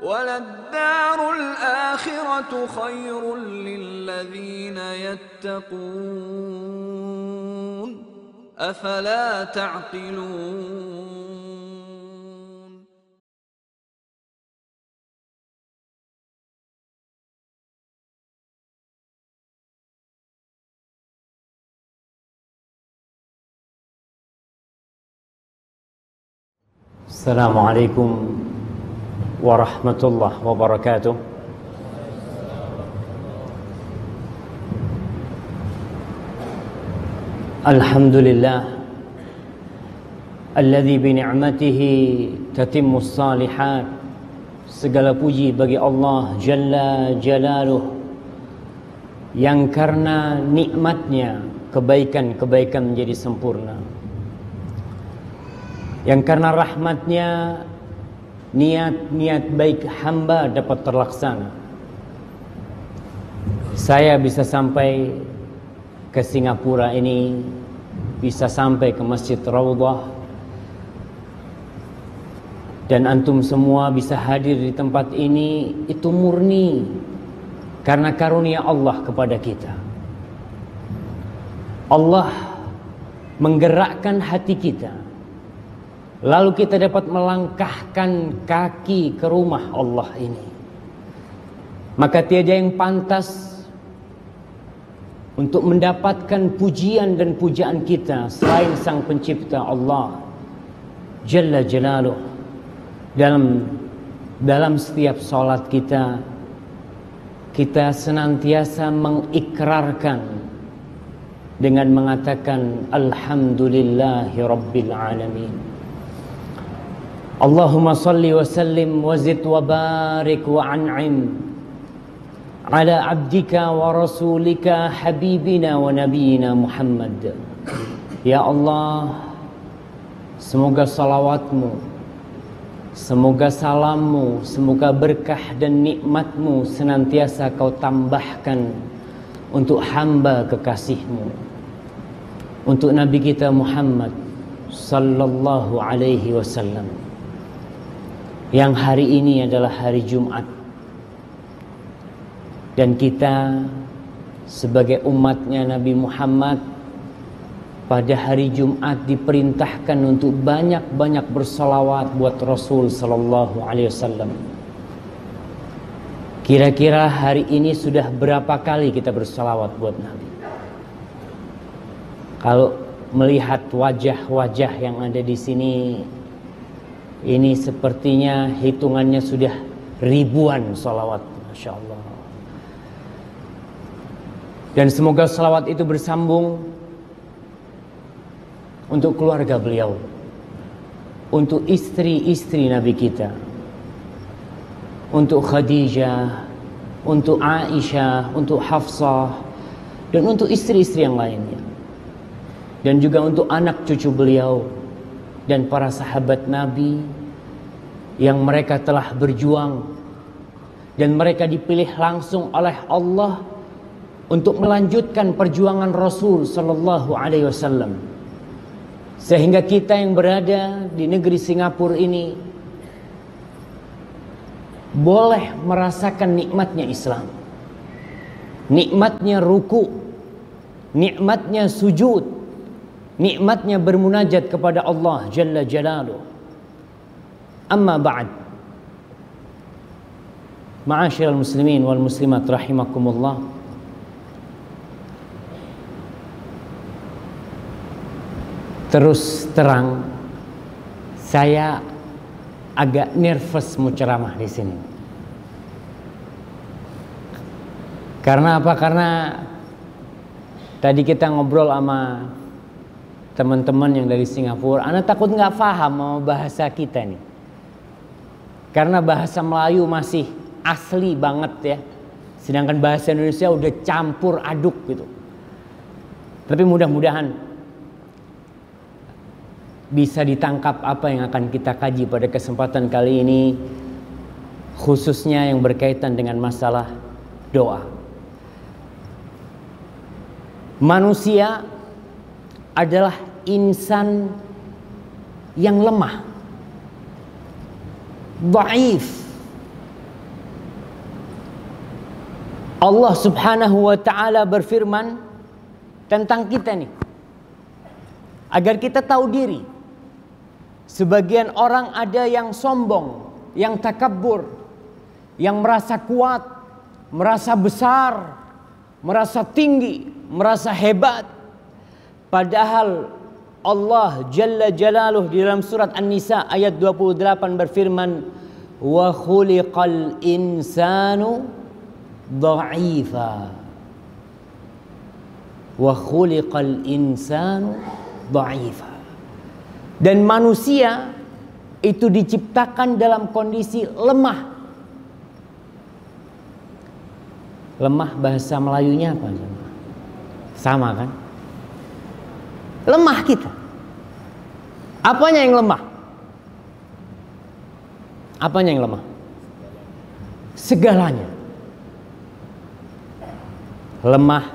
وَلَلدَّارُ الْآخِرَةُ خَيْرٌ لِّلَّذِينَ يَتَّقُونَ أَفَلَا تَعْقِلُونَ. Assalamualaikum warahmatullahi wabarakatuh. Alhamdulillah alladzi bi ni'matihi tatimmus salihat. Segala puji bagi Allah Jalla Jalaluh, yang karena nikmatnya kebaikan-kebaikan menjadi sempurna, yang karena rahmatnya niat-niat baik hamba dapat terlaksana. Saya bisa sampai ke Singapura ini, bisa sampai ke Masjid Raudhah, dan antum semua bisa hadir di tempat ini, itu murni karena karunia Allah kepada kita. Allah menggerakkan hati kita, lalu kita dapat melangkahkan kaki ke rumah Allah ini. Maka tiada yang pantas untuk mendapatkan pujian dan pujaan kita selain Sang Pencipta Allah Jalla Jalaluh. Dalam setiap salat kita senantiasa mengikrarkan dengan mengatakan Alhamdulillahi Rabbil Alamin. Allahumma salli wa sallim wa zid wa barik wa an'im ala abdika wa rasulika habibina wa nabiyina Muhammad. Ya Allah, semoga salawatmu, semoga salammu, semoga berkah dan nikmatmu senantiasa kau tambahkan untuk hamba kekasihmu, untuk Nabi kita Muhammad sallallahu alaihi wasallam, yang hari ini adalah hari Jumat, dan kita sebagai umatnya Nabi Muhammad pada hari Jumat diperintahkan untuk banyak-banyak bersalawat buat Rasul sallallahu alaihi wasallam. Kira-kira hari ini sudah berapa kali kita bersalawat buat Nabi? Kalau melihat wajah-wajah yang ada di sini, ini sepertinya hitungannya sudah ribuan salawat, Masya Allah. Dan semoga salawat itu bersambung untuk keluarga beliau, untuk istri-istri Nabi kita, untuk Khadijah, untuk Aisyah, untuk Hafsah, dan untuk istri-istri yang lainnya, dan juga untuk anak cucu beliau dan para sahabat Nabi yang mereka telah berjuang dan mereka dipilih langsung oleh Allah untuk melanjutkan perjuangan Rasul sallallahu alaihi wasallam, sehingga kita yang berada di negeri Singapura ini boleh merasakan nikmatnya Islam, nikmatnya ruku, nikmatnya sujud, nikmatnya bermunajat kepada Allah Jalla Jalaluh. Amma ba'd, ma'asyiral muslimin wal muslimat rahimakumullah. Terus terang, saya agak nervous mau ceramah di sini. Karena apa? Karena tadi kita ngobrol sama teman-teman yang dari Singapura, ana takut nggak paham sama bahasa kita nih. Karena bahasa Melayu masih asli banget ya, sedangkan bahasa Indonesia udah campur aduk gitu. Tapi mudah-mudahan bisa ditangkap apa yang akan kita kaji pada kesempatan kali ini, khususnya yang berkaitan dengan masalah doa. Manusia adalah insan yang lemah, dhaif, Allah Subhanahu wa ta'ala berfirman tentang kita nih, agar kita tahu diri. Sebagian orang ada yang sombong, yang takabur, yang merasa kuat, merasa besar, merasa tinggi, merasa hebat. Padahal Allah Jalla Jalaluh di dalam surat An-Nisa ayat 28 berfirman, wa khuliqal insanu dha'ifa. Wa khuliqal insanu dha'ifa. Dan manusia itu diciptakan dalam kondisi lemah. Lemah bahasa Melayunya apa? Sama kan? Lemah kita. Apanya yang lemah? Apanya yang lemah? Segalanya. Lemah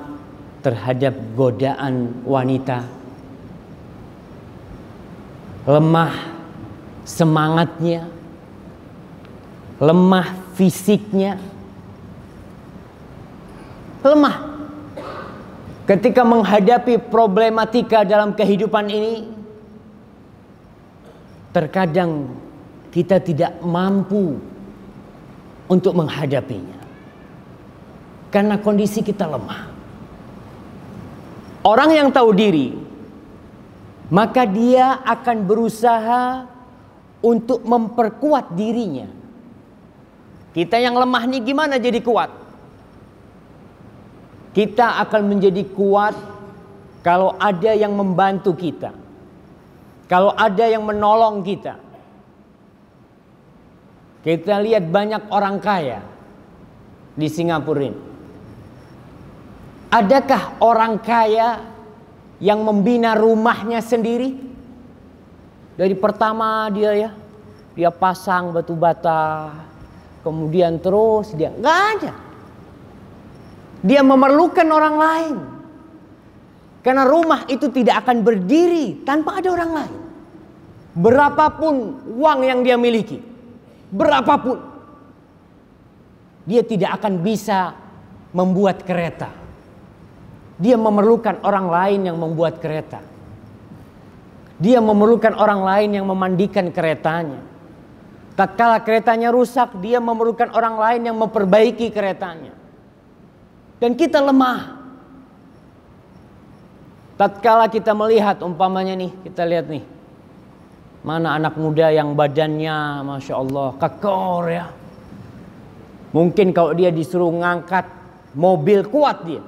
terhadap godaan wanita. Lemah semangatnya. Lemah fisiknya. Lemah ketika menghadapi problematika dalam kehidupan ini. Terkadang kita tidak mampu untuk menghadapinya karena kondisi kita lemah. Orang yang tahu diri, maka dia akan berusaha untuk memperkuat dirinya. Kita yang lemah nih gimana jadi kuat? Kita akan menjadi kuat kalau ada yang membantu kita, kalau ada yang menolong kita. Kita lihat banyak orang kaya di Singapura ini. Adakah orang kaya yang membina rumahnya sendiri? Dari pertama dia pasang batu bata, kemudian terus dia nggak ada. Dia memerlukan orang lain. Karena rumah itu tidak akan berdiri tanpa ada orang lain. Berapapun uang yang dia miliki, berapapun, dia tidak akan bisa membuat kereta. Dia memerlukan orang lain yang membuat kereta. Dia memerlukan orang lain yang memandikan keretanya. Tatkala keretanya rusak, dia memerlukan orang lain yang memperbaiki keretanya. Dan kita lemah. Tatkala kita melihat umpamanya nih, kita lihat nih, mana anak muda yang badannya Masya Allah kekor ya. Mungkin kalau dia disuruh ngangkat mobil kuat dia.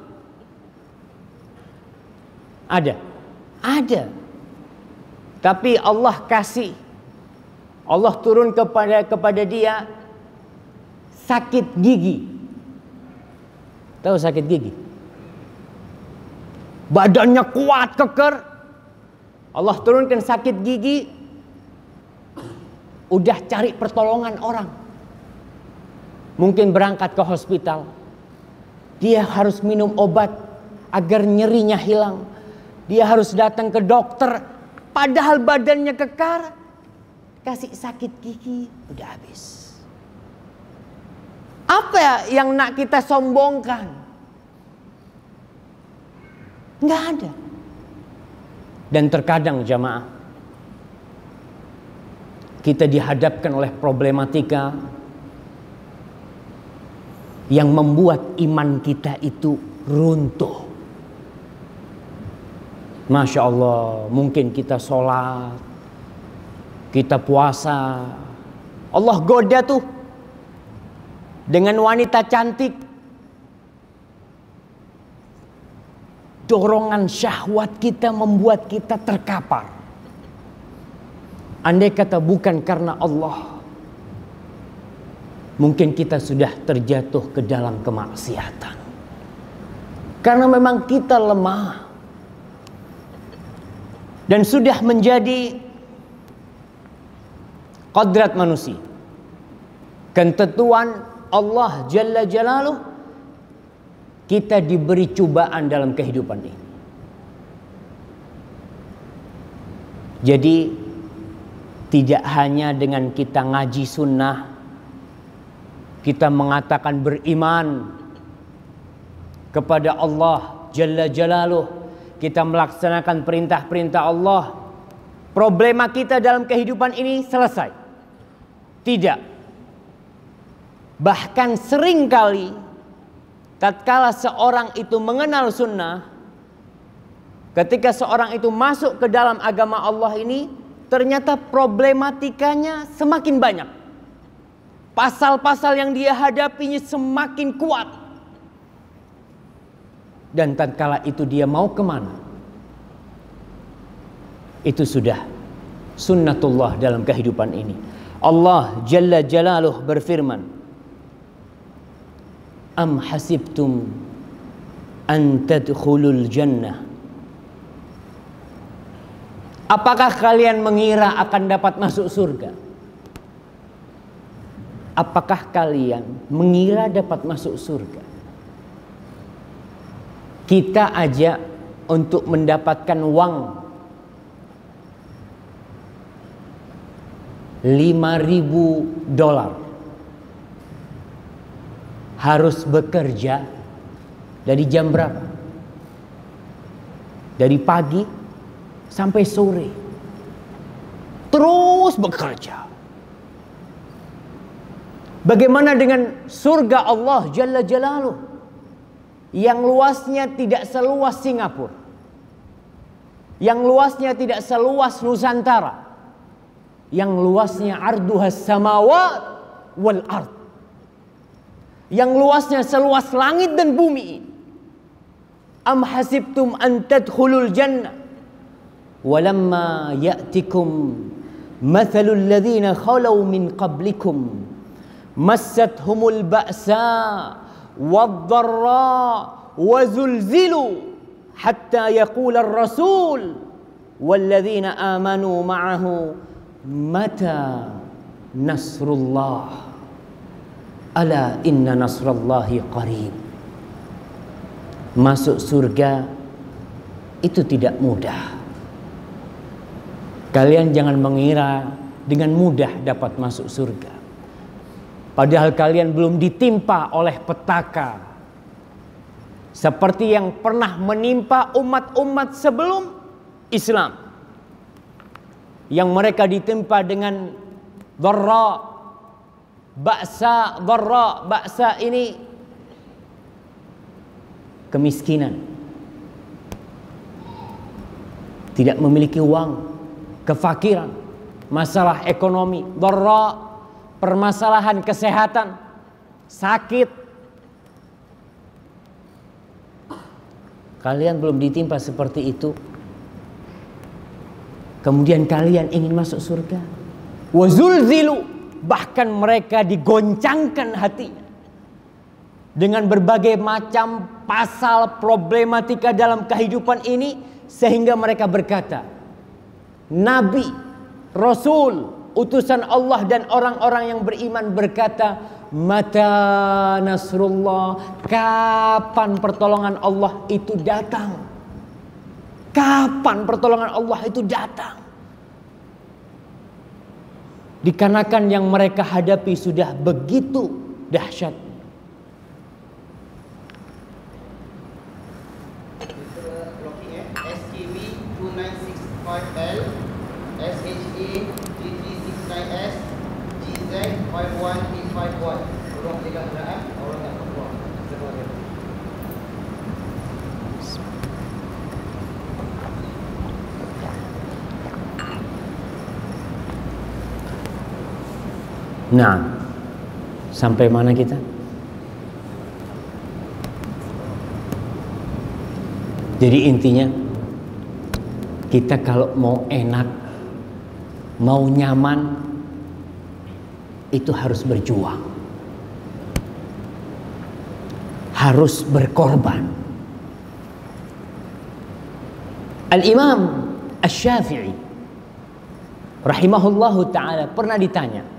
Ada. Tapi Allah kasih, Allah turun kepada dia sakit gigi. Tahu sakit gigi? Badannya kuat, keker. Allah turunkan sakit gigi. Udah cari pertolongan orang. Mungkin berangkat ke hospital. Dia harus minum obat agar nyerinya hilang. Dia harus datang ke dokter. Padahal badannya kekar. Kasih sakit gigi, udah habis. Apa yang nak kita sombongkan? Nggak ada. Dan terkadang jamaah, kita dihadapkan oleh problematika yang membuat iman kita itu runtuh. Masya Allah, mungkin kita sholat, kita puasa, Allah goda tuh dengan wanita cantik. Dorongan syahwat kita membuat kita terkapar. Andai kata bukan karena Allah, mungkin kita sudah terjatuh ke dalam kemaksiatan. Karena memang kita lemah. Dan sudah menjadi kodrat manusia. Ketentuan Allah Jalla Jalaluh, kita diberi cobaan dalam kehidupan ini. Jadi tidak hanya dengan kita ngaji sunnah, kita mengatakan beriman, kepada Allah Jalla Jalaluh, kita melaksanakan perintah-perintah Allah, problema kita dalam kehidupan ini selesai? Tidak. Bahkan seringkali tatkala seorang itu mengenal sunnah, ketika seorang itu masuk ke dalam agama Allah ini, ternyata problematikanya semakin banyak. Pasal-pasal yang dia hadapinya semakin kuat. Dan tatkala itu dia mau kemana? Itu sudah sunnatullah dalam kehidupan ini. Allah Jalla Jalaluh berfirman, Am hasibtum an tadkhulul jannah. Apakah kalian mengira akan dapat masuk surga? Apakah kalian mengira dapat masuk surga? Kita aja untuk mendapatkan uang $5.000 harus bekerja dari jam berapa? Dari pagi sampai sore, terus bekerja. Bagaimana dengan surga Allah Jalla Jalaluh yang luasnya tidak seluas Singapura, yang luasnya tidak seluas Nusantara, yang luasnya arduhas samawat wal ard, yang luasnya seluas langit dan bumi. Am hasibtum an tadkhulul jannah walamma ya'tikum mathalul ladzina khalau min qablikum massathumul ba'sa wad-dharra wa zulzilu hatta yaqula ar-rasul walladzina amanu ma'ahu mata nasrullah ala inna nasrallahi qarib. Masuk surga itu tidak mudah. Kalian jangan mengira dengan mudah dapat masuk surga. Padahal kalian belum ditimpa oleh petaka seperti yang pernah menimpa umat-umat sebelum Islam, yang mereka ditimpa dengan dharra, ba'sa. Dharra, ba'sa ini kemiskinan, tidak memiliki uang, kefakiran, masalah ekonomi. Dharra, permasalahan kesehatan, sakit. Kalian belum ditimpa seperti itu, kemudian kalian ingin masuk surga. Wazulzilu, bahkan mereka digoncangkan hatinya dengan berbagai macam pasal problematika dalam kehidupan ini, sehingga mereka berkata, Nabi, Rasul, utusan Allah dan orang-orang yang beriman berkata, mata nasrullah, kapan pertolongan Allah itu datang? Kapan pertolongan Allah itu datang? Dikarenakan yang mereka hadapi sudah begitu dahsyat. SKB 2965L, SHA 3369S, GZ 51851. Tolong jaga kenderaan, orang tak keluar. Nah, sampai mana kita? Jadi intinya, kita kalau mau enak, mau nyaman, itu harus berjuang, harus berkorban. Al-Imam Asy-Syafi'i rahimahullahu ta'ala pernah ditanya,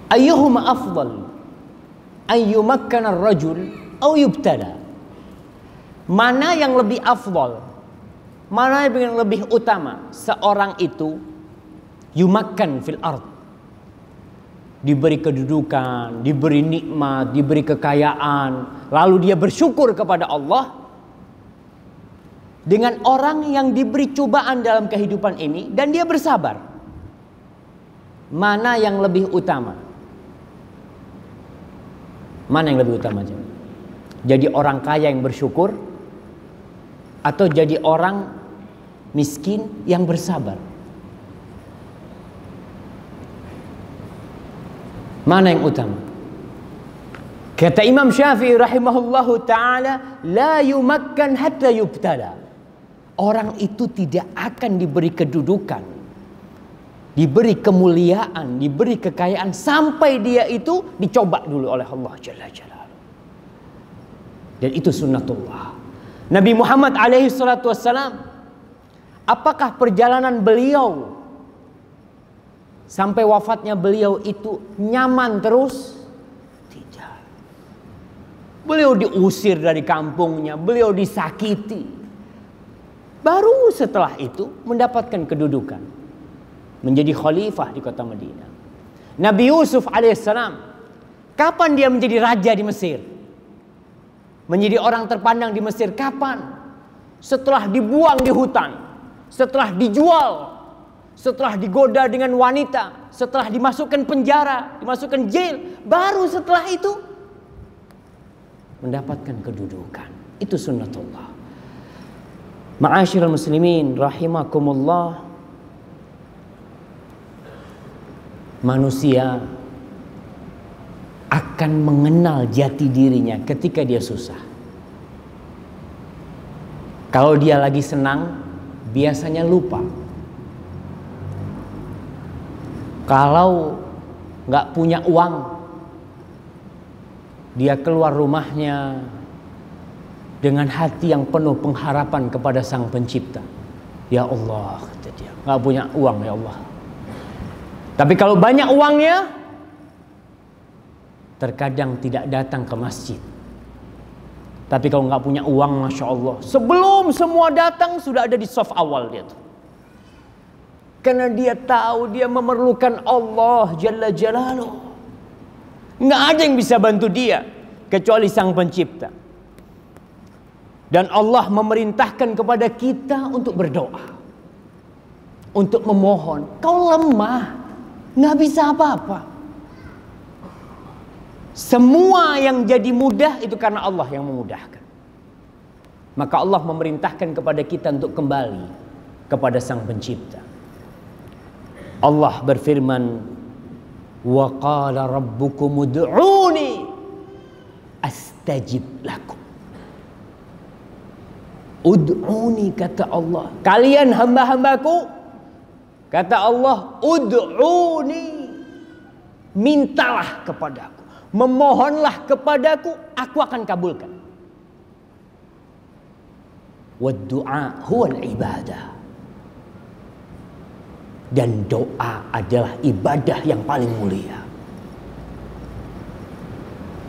ayyuhuma afdal an yumakkana ar-rajul aw yubtala? Mana yang lebih afdal, mana yang lebih utama seorang itu yumakkan fil ard, diberi kedudukan, diberi nikmat, diberi kekayaan, lalu dia bersyukur kepada Allah, dengan orang yang diberi cobaan dalam kehidupan ini dan dia bersabar, mana yang lebih utama? Mana yang lebih utama? Jadi orang kaya yang bersyukur atau jadi orang miskin yang bersabar? Mana yang utama? Kata Imam Syafi'i rahimahullahu ta'ala, la yumakkan hatta yubtala. Orang itu tidak akan diberi kedudukan, diberi kemuliaan, diberi kekayaan sampai dia itu dicoba dulu oleh Allah Jalla Jalaluhu. Dan itu sunnatullah. Nabi Muhammad alaihi salatu wassalam, apakah perjalanan beliau sampai wafatnya beliau itu nyaman terus? Tidak. Beliau diusir dari kampungnya, beliau disakiti. Baru setelah itu mendapatkan kedudukan, menjadi khalifah di kota Madinah. Nabi Yusuf alaihissalam, kapan dia menjadi raja di Mesir? Menjadi orang terpandang di Mesir kapan? Setelah dibuang di hutan, setelah dijual, setelah digoda dengan wanita, setelah dimasukkan penjara, dimasukkan jail, baru setelah itu mendapatkan kedudukan. Itu sunnatullah. Ma'asyiral muslimin rahimakumullah. Manusia akan mengenal jati dirinya ketika dia susah. Kalau dia lagi senang, biasanya lupa. Kalau nggak punya uang, dia keluar rumahnya dengan hati yang penuh pengharapan kepada Sang Pencipta. Ya Allah, kata dia, nggak punya uang ya Allah. Tapi kalau banyak uangnya, terkadang tidak datang ke masjid. Tapi kalau nggak punya uang, Masya Allah, sebelum semua datang sudah ada di saf awal dia tuh. Karena dia tahu dia memerlukan Allah Jalla Jalaluhu. Nggak ada yang bisa bantu dia kecuali Sang Pencipta. Dan Allah memerintahkan kepada kita untuk berdoa, untuk memohon. Kau lemah, nggak bisa apa-apa. Semua yang jadi mudah itu karena Allah yang memudahkan. Maka Allah memerintahkan kepada kita untuk kembali kepada Sang Pencipta. Allah berfirman, wa qala rabbukum ud'uni astajib lakum. Ud'uni, kata Allah, kalian hamba-hambaku, kata Allah, ud'uni, mintalah kepadaku, memohonlah kepadaku, aku akan kabulkan. Wad du'a huwal ibadah. Dan doa adalah ibadah yang paling mulia.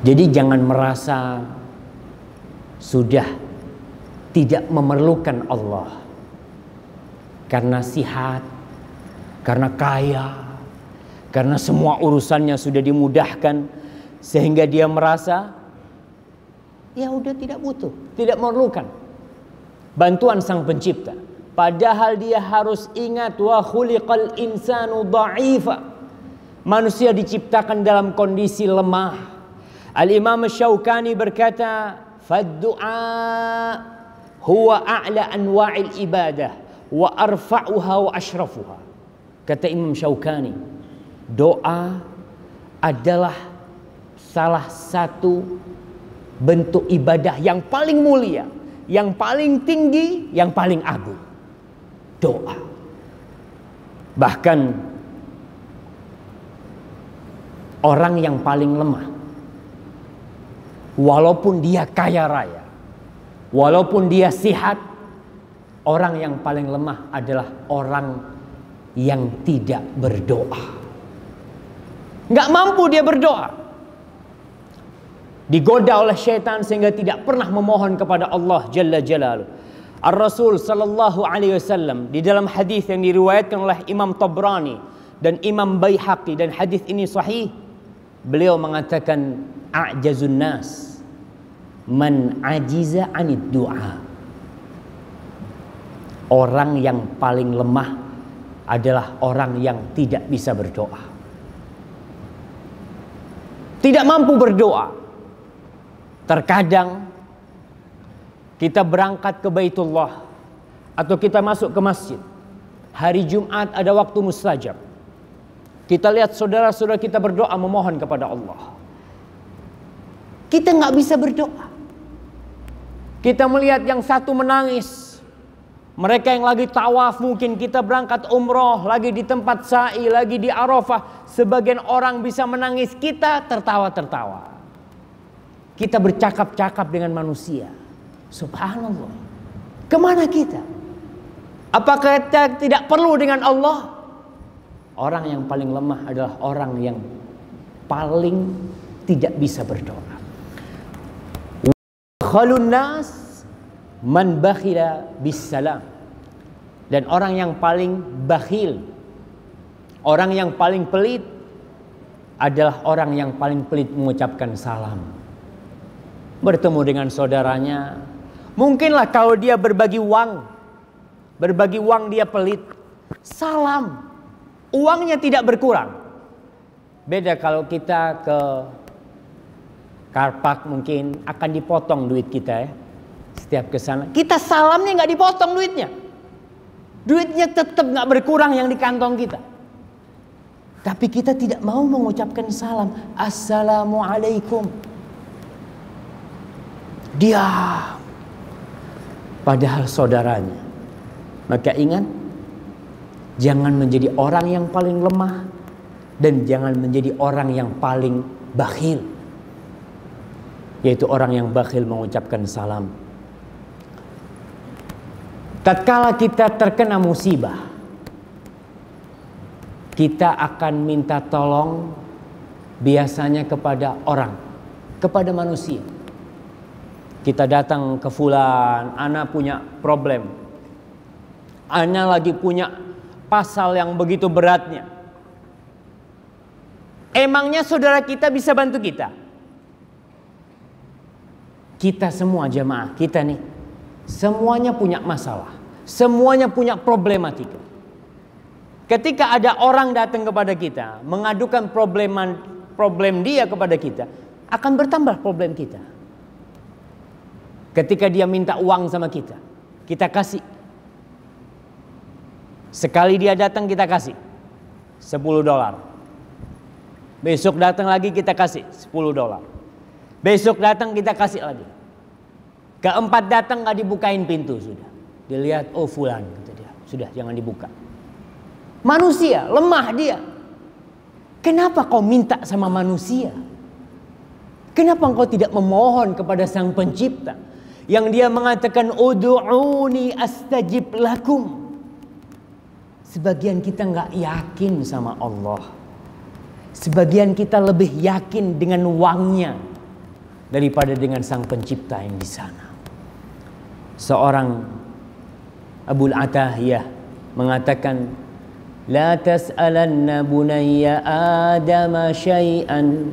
Jadi jangan merasa sudah tidak memerlukan Allah karena sihat, karena kaya, karena semua urusannya sudah dimudahkan, sehingga dia merasa ya udah tidak butuh, tidak memerlukan bantuan Sang Pencipta. Padahal dia harus ingat, wa khuliqal insanu dha'ifa. Manusia diciptakan dalam kondisi lemah. Al-Imam Syaukani berkata, fad-du'a huwa a'la anwa'il ibadah wa arfa'uha wa ashrafuha. Kata Imam Syaukani, doa adalah salah satu bentuk ibadah yang paling mulia, yang paling tinggi, yang paling agung. Doa. Bahkan orang yang paling lemah, walaupun dia kaya raya, walaupun dia sihat, orang yang paling lemah adalah orang yang tidak berdoa. Nggak mampu dia berdoa, digoda oleh syaitan sehingga tidak pernah memohon kepada Allah Jalla Jalaluhu. Ar-Rasul sallallahu alaihi wasallam di dalam hadis yang diriwayatkan oleh Imam Tabrani dan Imam Baihaqi, dan hadis ini sahih, beliau mengatakan a'jazun nas man ajiza 'anid du'a. Orang yang paling lemah adalah orang yang tidak bisa berdoa. Tidak mampu berdoa. Terkadang kita berangkat ke Baitullah atau kita masuk ke masjid. Hari Jumat ada waktu mustajab. Kita lihat saudara-saudara kita berdoa memohon kepada Allah. Kita nggak bisa berdoa. Kita melihat yang satu menangis. Mereka yang lagi tawaf, mungkin kita berangkat umroh, lagi di tempat sa'i, lagi di Arafah. Sebagian orang bisa menangis, kita tertawa-tertawa. Kita bercakap-cakap dengan manusia. Subhanallah. Kemana kita? Apakah kita tidak perlu dengan Allah? Orang yang paling lemah adalah orang yang paling tidak bisa berdoa. Khalun nas man bakhila bis salam. Dan orang yang paling bakhil, orang yang paling pelit adalah orang yang paling pelit mengucapkan salam. Bertemu dengan saudaranya, mungkinlah kalau dia berbagi uang dia pelit. Salam, uangnya tidak berkurang. Beda kalau kita ke Karpak mungkin akan dipotong duit kita ya. Setiap ke sana, kita salamnya nggak dipotong duitnya. Duitnya tetap nggak berkurang yang di kantong kita. Tapi kita tidak mau mengucapkan salam. Assalamualaikum. Diam. Padahal saudaranya. Maka ingat, jangan menjadi orang yang paling lemah dan jangan menjadi orang yang paling bakhil. Yaitu orang yang bakhil mengucapkan salam. Tatkala kita terkena musibah, kita akan minta tolong biasanya kepada orang, kepada manusia. Kita datang ke fulan, ana punya problem. Ana lagi punya pasal yang begitu beratnya. Emangnya saudara kita bisa bantu kita? Kita semua jamaah, kita nih, semuanya punya masalah. Semuanya punya problematika. Ketika ada orang datang kepada kita, mengadukan problem dia kepada kita, akan bertambah problem kita. Ketika dia minta uang sama kita, kita kasih. Sekali dia datang kita kasih $10. Besok datang lagi kita kasih $10. Besok datang kita kasih lagi. Keempat datang gak dibukain pintu sudah. Dilihat, oh fulan, kata dia. Sudah jangan dibuka. Manusia, lemah dia. Kenapa kau minta sama manusia? Kenapa engkau tidak memohon kepada Sang Pencipta? Yang dia mengatakan, ud'uni astajib lakum. Sebagian kita gak yakin sama Allah. Sebagian kita lebih yakin dengan uangnya daripada dengan Sang Pencipta yang di sana. Seorang Abul Atahiyah mengatakan, la tas'alanna bunayya Adam syai'an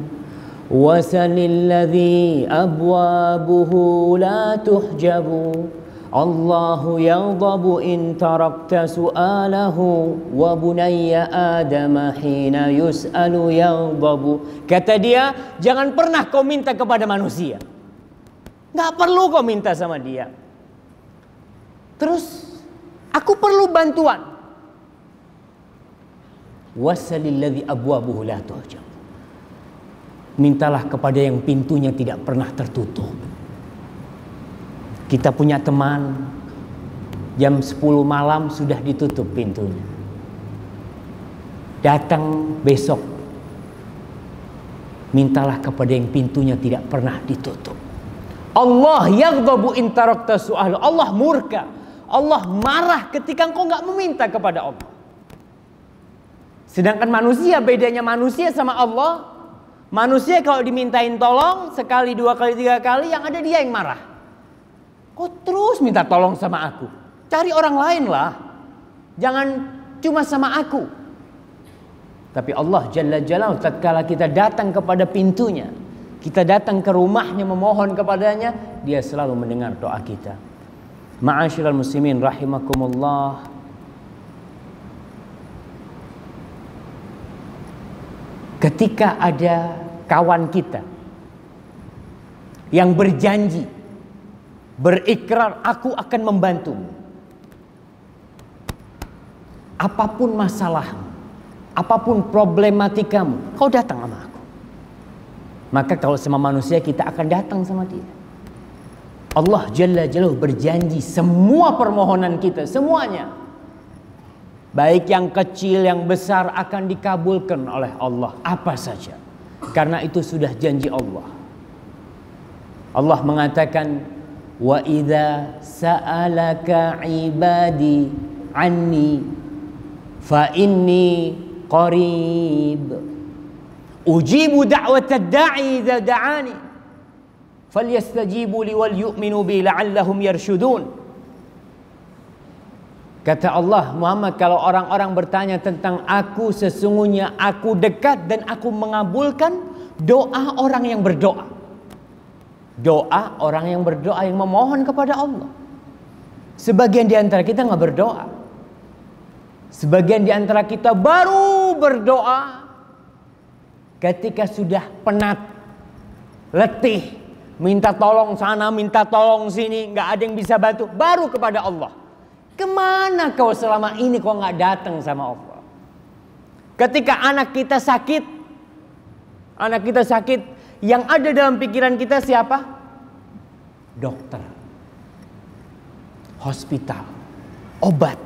wasalil ladzi abwabuhu la tuhjabu. Allahu yaghdabu in tarakta su'alahu wa bunayya Adam hina yus'alu yaghdabu. Kata dia, jangan pernah kau minta kepada manusia. Enggak perlu kau minta sama dia. Terus aku perlu bantuan. Wasalil ladzi abwabuhu la tuhjab. Mintalah kepada yang pintunya tidak pernah tertutup. Kita punya teman, jam 10 malam sudah ditutup pintunya. Datang besok, mintalah kepada yang pintunya tidak pernah ditutup. Allah yaghdabu in tarakta su'alahu. Allah murka. Allah marah ketika engkau enggak meminta kepada Allah. Sedangkan manusia, bedanya manusia sama Allah, manusia kalau dimintain tolong sekali, 2 kali, 3 kali, yang ada dia yang marah. Kok terus minta tolong sama aku? Cari orang lain lah. Jangan cuma sama aku. Tapi Allah Jalla Jalaluhu tatkala kita datang kepada pintunya, kita datang ke rumahnya memohon kepadanya, dia selalu mendengar doa kita. Ma'asyiral muslimin rahimakumullah. Ketika ada kawan kita yang berjanji, berikrar, aku akan membantumu. Apapun masalahmu, apapun problematikamu, kau datang sama aku. Maka kalau sama manusia kita akan datang sama dia. Allah Jalla Jalaluhu berjanji semua permohonan kita, semuanya, baik yang kecil yang besar, akan dikabulkan oleh Allah, apa saja. Karena itu sudah janji Allah. Allah mengatakan, wa idza sa'alaka ibadi anni fa inni qarib ujibu da'watad da'i idza da'ani falyastajibu li wal yu'minu bi la'allahum yarshudun. Kata Allah, Muhammad, kalau orang-orang bertanya tentang aku, sesungguhnya aku dekat dan aku mengabulkan doa orang yang berdoa. Doa orang yang berdoa, yang memohon kepada Allah. Sebagian di antara kita nggak berdoa. Sebagian di antara kita baru berdoa ketika sudah penat, letih, minta tolong sana, minta tolong sini, nggak ada yang bisa bantu, baru kepada Allah. Kemana kau selama ini kau nggak datang sama Allah? Ketika anak kita sakit, yang ada dalam pikiran kita siapa? Dokter, hospital, obat.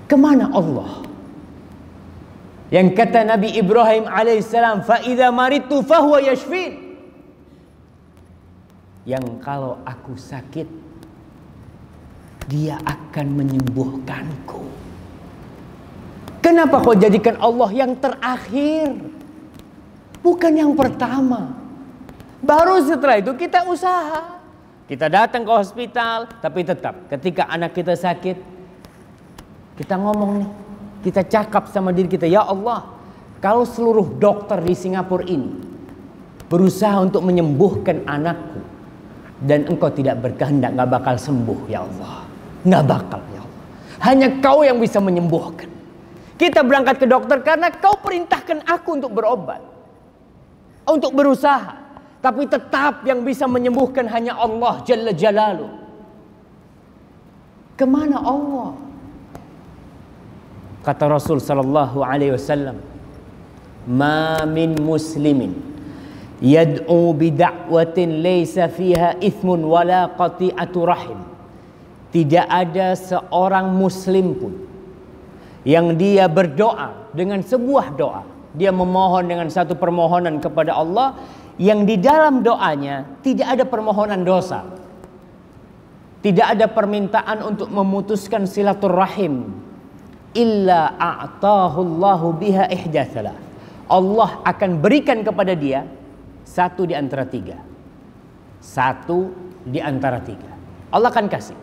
Kemana Allah? Yang kata Nabi Ibrahim alaihissalam, fa idza maridtu fahuwa yashfin. Yang kalau aku sakit, dia akan menyembuhkanku. Kenapa kau jadikan Allah yang terakhir, bukan yang pertama? Baru setelah itu kita usaha. Kita datang ke hospital, tapi tetap ketika anak kita sakit, kita ngomong nih, kita cakap sama diri kita, ya Allah, kalau seluruh dokter di Singapura ini berusaha untuk menyembuhkan anakku dan engkau tidak berkehendak, nggak bakal sembuh ya Allah, nggak bakal ya Allah. Hanya kau yang bisa menyembuhkan. Kita berangkat ke dokter karena kau perintahkan aku untuk berobat, untuk berusaha. Tapi tetap yang bisa menyembuhkan hanya Allah Jalla Jalaluhu. Kemana Allah? Kata Rasul sallallahu alaihi wasallam, "Ma min muslimin yad'u bi da'watin laysa fiha ithmun wala qati'atu rahim." Tidak ada seorang muslim pun yang dia berdoa dengan sebuah doa, dia memohon dengan satu permohonan kepada Allah yang di dalam doanya tidak ada permohonan dosa, tidak ada permintaan untuk memutuskan silaturahim, illa a'tahu Allahu biha ihda thalath. Allah akan berikan kepada dia satu di antara tiga. Satu di antara tiga. Allah akan kasih.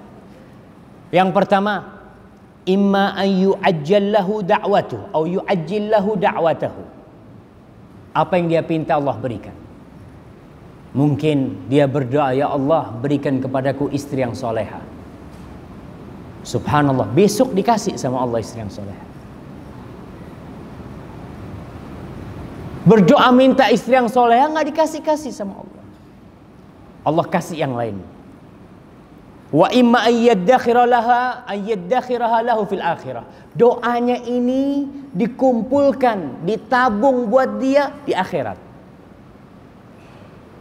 Yang pertama, imma an yu'ajjallahu da'watuhu atau yu'ajjillahu da'watahu. Apa yang dia pinta Allah berikan. Mungkin dia berdoa, ya Allah berikan kepadaku istri yang soleha. Subhanallah, besok dikasih sama Allah istri yang soleha. Berdoa minta istri yang soleha, nggak dikasih-kasih sama Allah. Allah kasih yang lain. Wa imma ayyaddakhiraha lahu fil akhirah. Doanya ini dikumpulkan, ditabung buat dia di akhirat.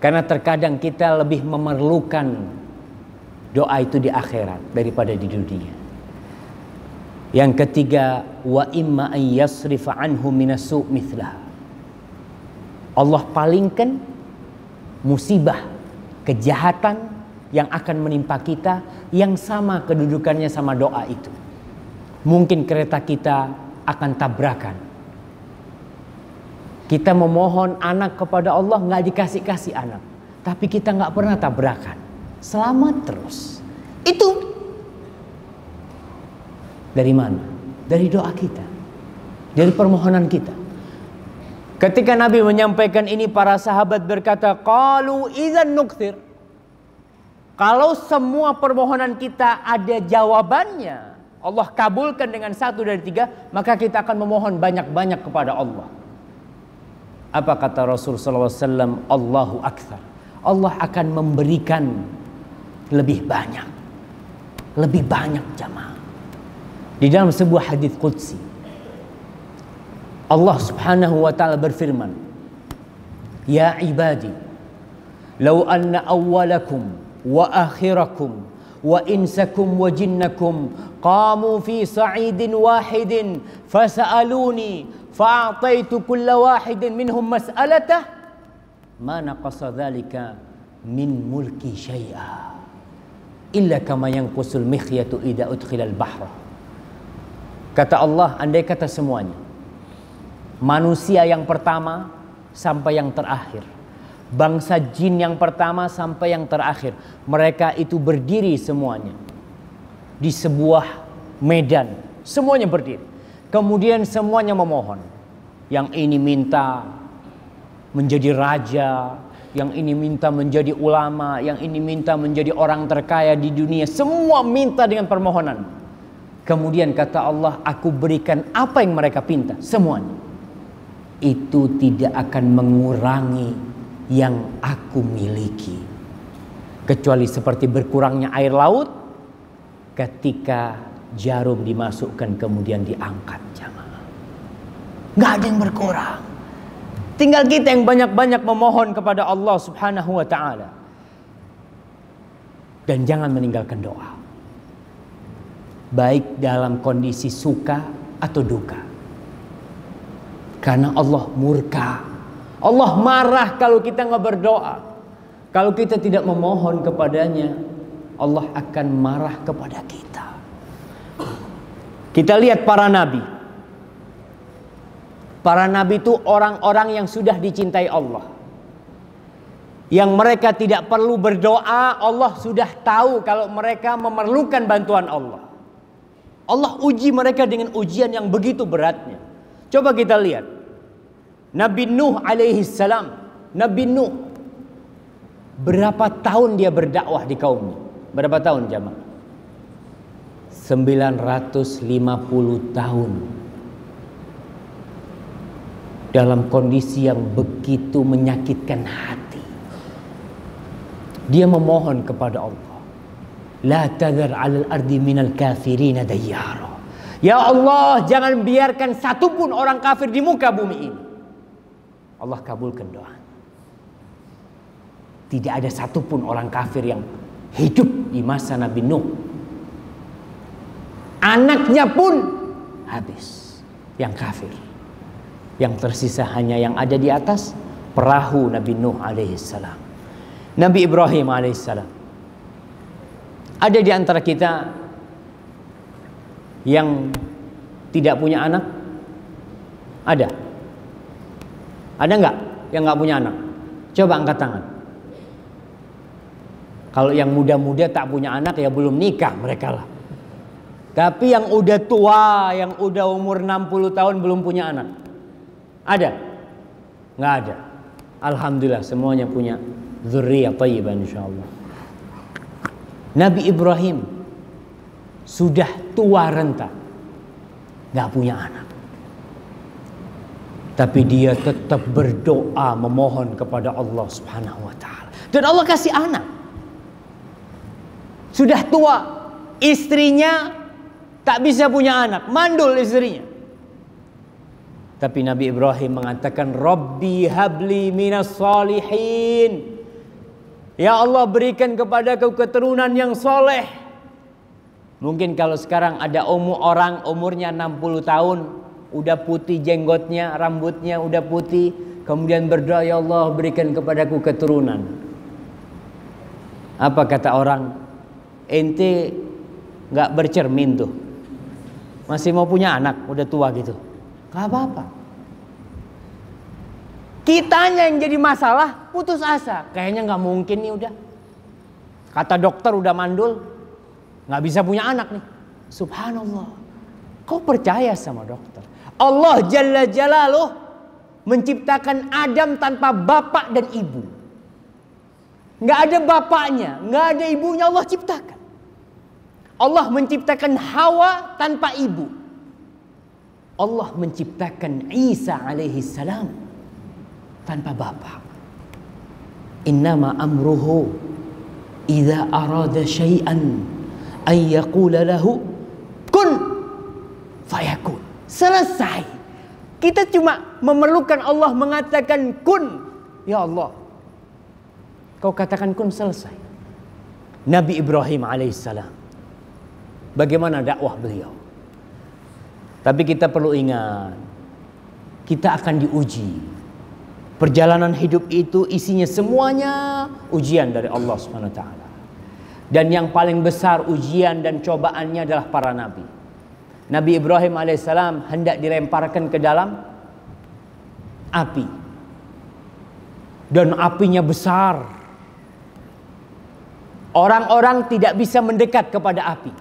Karena terkadang kita lebih memerlukan doa itu di akhirat daripada di dunia. Yang ketiga, wa imma an yasrifa anhu minasu' mithlah. Allah palingkan musibah, kejahatan yang akan menimpa kita yang sama kedudukannya sama doa itu. Mungkin kereta kita akan tabrakan. Kita memohon anak kepada Allah, nggak dikasih-kasih anak, tapi kita nggak pernah tabrakan, selamat terus. Itu dari mana? Dari doa kita. dari permohonan kita. Ketika Nabi menyampaikan ini, para sahabat berkata, qalu idzan nukthir. Kalau semua permohonan kita ada jawabannya, Allah kabulkan dengan 1 dari 3, maka kita akan memohon banyak-banyak kepada Allah. Apa kata Rasul sallallahu alaihi wasallam? Allahu aktsar. Allah akan memberikan lebih banyak. Lebih banyak jamaah. Di dalam sebuah hadis qudsi, Allah subhanahu wa ta'ala berfirman, ya ibadi, law anna awwalakum wa akhirakum wa insakum wa jinnakum qamu fi sa'idin wahidin fasa'aluni fa'ataitu kulla wahidin minhum mas'alatah ma naqasa dhalika min mulki syai'a illa kama yanqusul mikhyatu idza udkhilal bahra. Kata Allah, andai kata semuanya, manusia yang pertama sampai yang terakhir, bangsa jin yang pertama sampai yang terakhir, mereka itu berdiri semuanya di sebuah medan, semuanya berdiri. Kemudian semuanya memohon. Yang ini minta menjadi raja, yang ini minta menjadi ulama, yang ini minta menjadi orang terkaya di dunia. Semua minta dengan permohonan. Kemudian kata Allah, aku berikan apa yang mereka pinta, semuanya. Itu tidak akan mengurangi yang aku miliki, kecuali seperti berkurangnya air laut ketika jarum dimasukkan kemudian diangkat, jamaah. Nggak ada yang berkurang. Tinggal kita yang banyak-banyak memohon kepada Allah subhanahu wa ta'ala. Dan jangan meninggalkan doa, baik dalam kondisi suka atau duka. Karena Allah murka, Allah marah kalau kita nggak berdoa. Kalau kita tidak memohon kepadanya, Allah akan marah kepada kita. Kita lihat para nabi. Para nabi itu orang-orang yang sudah dicintai Allah, yang mereka tidak perlu berdoa. Allah sudah tahu kalau mereka memerlukan bantuan Allah. Allah uji mereka dengan ujian yang begitu beratnya. Coba kita lihat Nabi Nuh alaihi salam. Nabi Nuh, berapa tahun dia berdakwah di kaumnya? Berapa tahun jamaah? 950 tahun. Dalam kondisi yang begitu menyakitkan hati, dia memohon kepada Allah, la tadhar 'alal ardi minal kafirin dayyara. Ya Allah, jangan biarkan satupun orang kafir di muka bumi ini. Allah kabulkan doa. Tidak ada satupun orang kafir yang hidup di masa Nabi Nuh. Anaknya pun habis yang kafir. Yang tersisa hanya yang ada di atas perahu Nabi Nuh alaihissalam. Nabi Ibrahim alaihissalam. Ada di antara kita yang tidak punya anak? Ada? Ada nggak yang nggak punya anak? Coba angkat tangan. Kalau yang muda-muda tak punya anak ya belum nikah mereka lah. Tapi yang udah tua, yang udah umur 60 tahun belum punya anak, ada? Nggak ada. Alhamdulillah semuanya punya dzurriyyah thayyibah insyaallah. Nabi Ibrahim sudah tua renta, nggak punya anak, tapi dia tetap berdoa memohon kepada Allah subhanahu wa ta'ala. Dan Allah kasih anak. Sudah tua, istrinya tak bisa punya anak, mandul istrinya. Tapi Nabi Ibrahim mengatakan, Rabbi habli minas salihin. Ya Allah, berikan kepadaku keturunan yang soleh. Mungkin kalau sekarang ada orang umurnya 60 tahun, udah putih jenggotnya, rambutnya udah putih, kemudian berdoa, ya Allah berikan kepadaku keturunan. Apa kata orang? Ente gak bercermin tuh, masih mau punya anak, udah tua gitu. Gak apa-apa. Kitanya yang jadi masalah, putus asa. Kayaknya gak mungkin nih udah. Kata dokter udah mandul, gak bisa punya anak nih. Subhanallah. Kau percaya sama dokter? Allah Jalla Jalaluh menciptakan Adam tanpa bapak dan ibu. Nggak ada bapaknya, nggak ada ibunya, Allah ciptakan. Allah menciptakan Hawa tanpa ibu. Allah menciptakan Isa alaihi salam tanpa bapak. Innama amruhu idza arada syai'an an yaqula lahu kun fayakun. Selesai. Kita cuma memerlukan Allah mengatakan kun. Ya Allah, kau katakan kun, selesai. Nabi Ibrahim alaihissalam, bagaimana dakwah beliau? Tapi kita perlu ingat, kita akan diuji. Perjalanan hidup itu isinya semuanya ujian dari Allah Subhanahu wa taala. Dan yang paling besar ujian dan cobaannya adalah para nabi. Nabi Ibrahim alaihissalam hendak dilemparkan ke dalam api. Dan apinya besar. Orang-orang tidak bisa mendekat kepada api.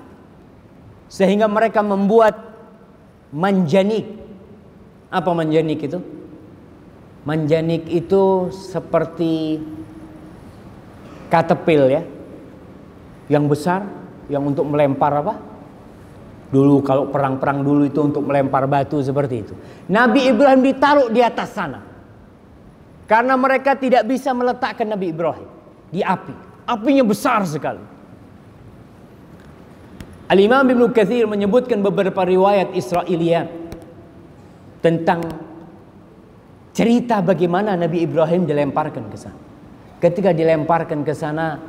Sehingga mereka membuat manjanik. Apa manjanik itu? Manjanik itu seperti katapil ya. Yang besar, yang untuk melempar apa? Dulu kalau perang-perang dulu itu untuk melempar batu seperti itu. Nabi Ibrahim ditaruh di atas sana. Karena mereka tidak bisa meletakkan Nabi Ibrahim di api. Apinya besar sekali. Al-Imam Ibnu Katsir menyebutkan beberapa riwayat Israiliyat tentang cerita bagaimana Nabi Ibrahim dilemparkan ke sana. Ketika dilemparkan ke sana,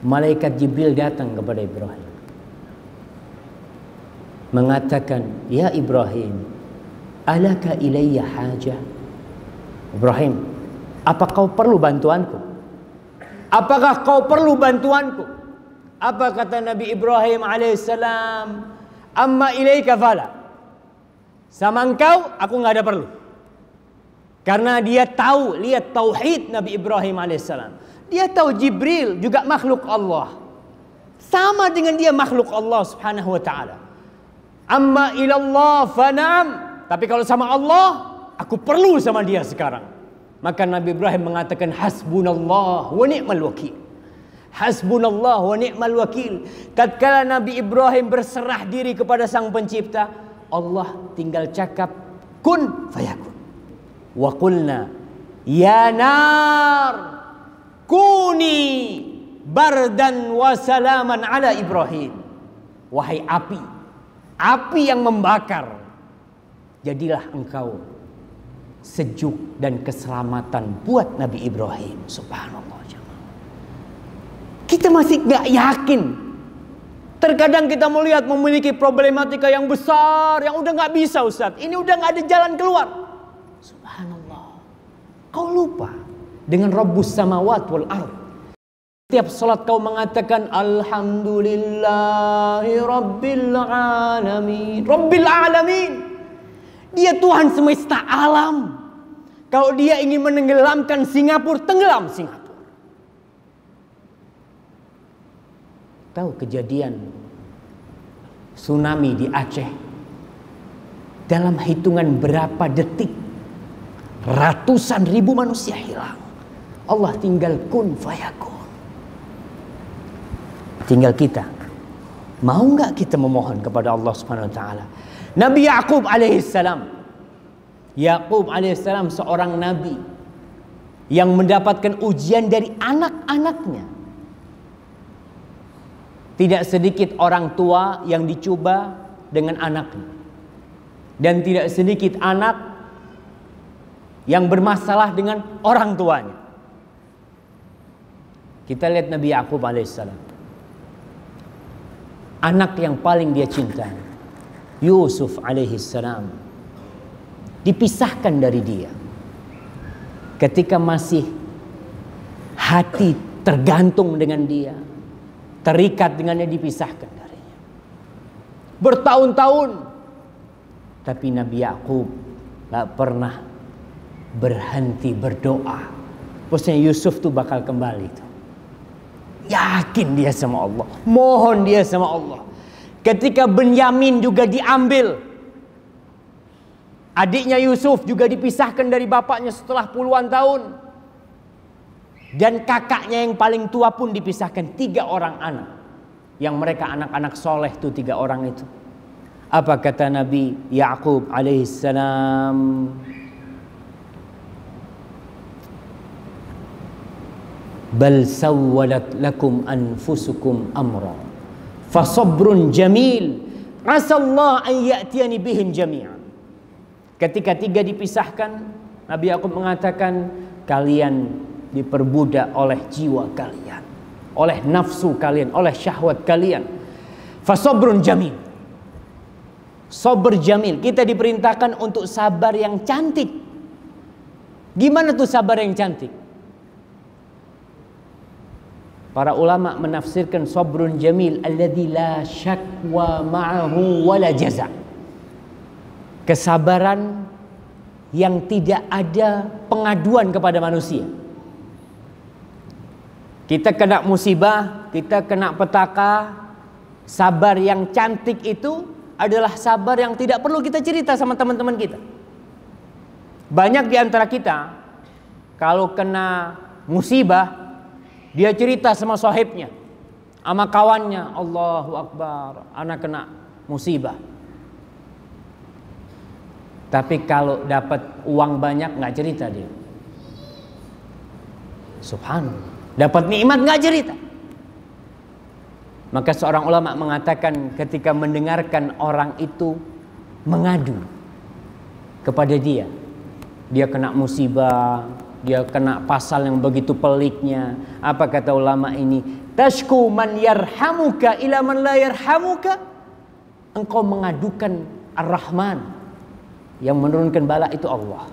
malaikat Jibril datang kepada Ibrahim. Mengatakan, "Ya Ibrahim, alaka ilayya hajah?" Ibrahim, apa kau perlu bantuanku? Apakah kau perlu bantuanku? Apa kata Nabi Ibrahim alaihissalam? Amma ilaika fala. Sama engkau, aku nggak ada perlu. Karena dia tahu, lihat tauhid Nabi Ibrahim alaihissalam. Dia tahu Jibril juga makhluk Allah. Sama dengan dia makhluk Allah subhanahu wa ta'ala. Amma ilallah fanam. Tapi kalau sama Allah, aku perlu sama dia sekarang. Maka Nabi Ibrahim mengatakan hasbunallah wa ni'mal wakil. Hasbunallah wa ni'mal wakil. Tatkala Nabi Ibrahim berserah diri kepada Sang Pencipta, Allah tinggal cakap kun fayakun. Wa qulna ya nar kuni bardan wa salaman ala Ibrahim. Wahai api, api yang membakar, jadilah engkau sejuk dan keselamatan buat Nabi Ibrahim. Subhanallah. Kita masih gak yakin. Terkadang kita melihat memiliki problematika yang besar, yang udah gak bisa Ustaz. Ini udah gak ada jalan keluar. Subhanallah. Kau lupa dengan Rabbus samawat wal ard. Setiap salat kau mengatakan Alhamdulillahi Rabbil alamin. Rabbil alamin. Dia Tuhan semesta alam. Kalau dia ingin menenggelamkan Singapura, tenggelam Singapura. Tahu kejadian tsunami di Aceh? Dalam hitungan berapa detik, ratusan ribu manusia hilang. Allah tinggal kun fayakun. Tinggal kita. Mau nggak kita memohon kepada Allah Subhanahu wa taala? Nabi Yaqub alaihissalam. Yaqub alaihissalam seorang nabi yang mendapatkan ujian dari anak-anaknya. Tidak sedikit orang tua yang dicoba dengan anaknya. Dan tidak sedikit anak yang bermasalah dengan orang tuanya. Kita lihat Nabi Yaqub alaihissalam. Anak yang paling dia cintai, Yusuf alaihissalam, dipisahkan dari dia. Ketika masih hati tergantung dengan dia, terikat dengannya, dipisahkan darinya. Bertahun-tahun. Tapi Nabi Yaqub gak pernah berhenti berdoa. Maksudnya Yusuf tuh bakal kembali tuh. Yakin dia sama Allah. Mohon dia sama Allah. Ketika Benyamin juga diambil. Adiknya Yusuf juga dipisahkan dari bapaknya setelah puluhan tahun. Dan kakaknya yang paling tua pun dipisahkan. 3 orang anak. Yang mereka anak-anak soleh tuh 3 orang itu. Apa kata Nabi Ya'qub alaihissalam? Bal sawwalat lakum anfusukum amra fasabrun jamil asallah an ya'tiyani bihim jami'an. Ketika 3 dipisahkan, Nabi Ya'qub mengatakan, kalian diperbudak oleh jiwa kalian, oleh nafsu kalian, oleh syahwat kalian. Fasabrun jamil. Sabar jamil. Kita diperintahkan untuk sabar yang cantik. Gimana tuh sabar yang cantik? Para ulama menafsirkan sabrun jamil alladzi la syakwa ma'ahu wala jaza. Kesabaran yang tidak ada pengaduan kepada manusia. Kita kena musibah, kita kena petaka, sabar yang cantik itu adalah sabar yang tidak perlu kita cerita sama teman-teman kita. Banyak di antara kita kalau kena musibah, dia cerita sama sahibnya, sama kawannya, Allahu Akbar, anak kena musibah. Tapi kalau dapat uang banyak nggak cerita dia. Subhanallah. Dapat nikmat nggak cerita. Maka seorang ulama mengatakan ketika mendengarkan orang itu mengadu kepada dia kena musibah, dia kena pasal yang begitu peliknya. Apa kata ulama ini? Tashku man yarhamuka ila man la yarhamuka. Engkau mengadukan Ar-Rahman, yang menurunkan bala itu Allah.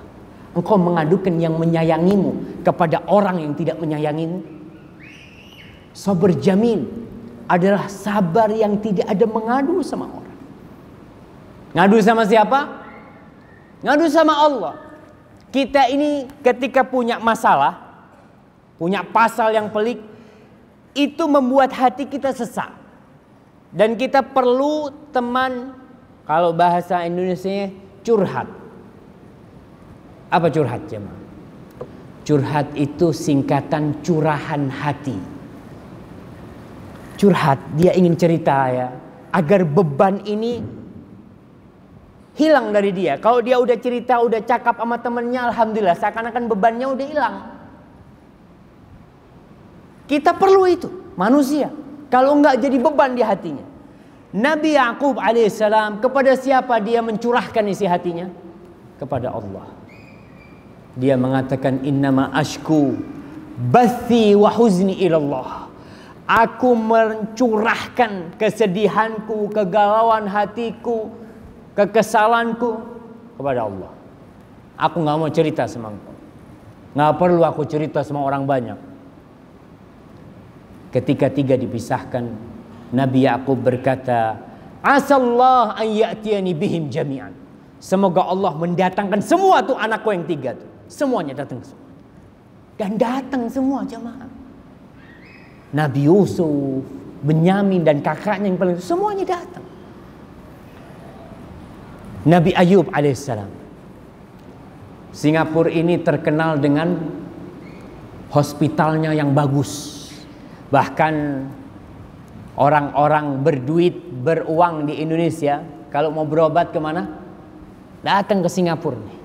Engkau mengadukan yang menyayangimu kepada orang yang tidak menyayangimu. Sabar jamil adalah sabar yang tidak ada mengadu sama orang. Ngadu sama siapa? Ngadu sama Allah. Kita ini ketika punya masalah, punya pasal yang pelik, itu membuat hati kita sesak. Dan kita perlu teman, kalau bahasa Indonesia curhat. Apa curhat, jemaah? Curhat itu singkatan curahan hati. Curhat, dia ingin cerita ya, agar beban ini hilang dari dia. Kalau dia udah cerita, udah cakap sama temennya, alhamdulillah, seakan-akan bebannya udah hilang. Kita perlu itu, manusia. Kalau enggak jadi beban di hatinya. Nabi Ya'qub alaihissalam, kepada siapa dia mencurahkan isi hatinya? Kepada Allah. Dia mengatakan, innama ashku bathi wa huzni ilallah. Aku mencurahkan kesedihanku, kegalauan hatiku, kekesalanku kepada Allah. Aku gak mau cerita sama engkau. Gak perlu aku cerita sama orang banyak. Ketika 3 dipisahkan, Nabi Ya'qub berkata, asallah an ya'tiyani bihim jami'an. Semoga Allah mendatangkan semua tuh anakku yang 3 tuh. Semuanya datang semua. Dan datang semua jemaah. Nabi Yusuf, Benyamin dan kakaknya yang paling, semuanya datang. Nabi Ayub alaihissalam. Singapura ini terkenal dengan hospitalnya yang bagus. Bahkan orang-orang berduit, beruang di Indonesia, kalau mau berobat kemana? Datang ke Singapura nih.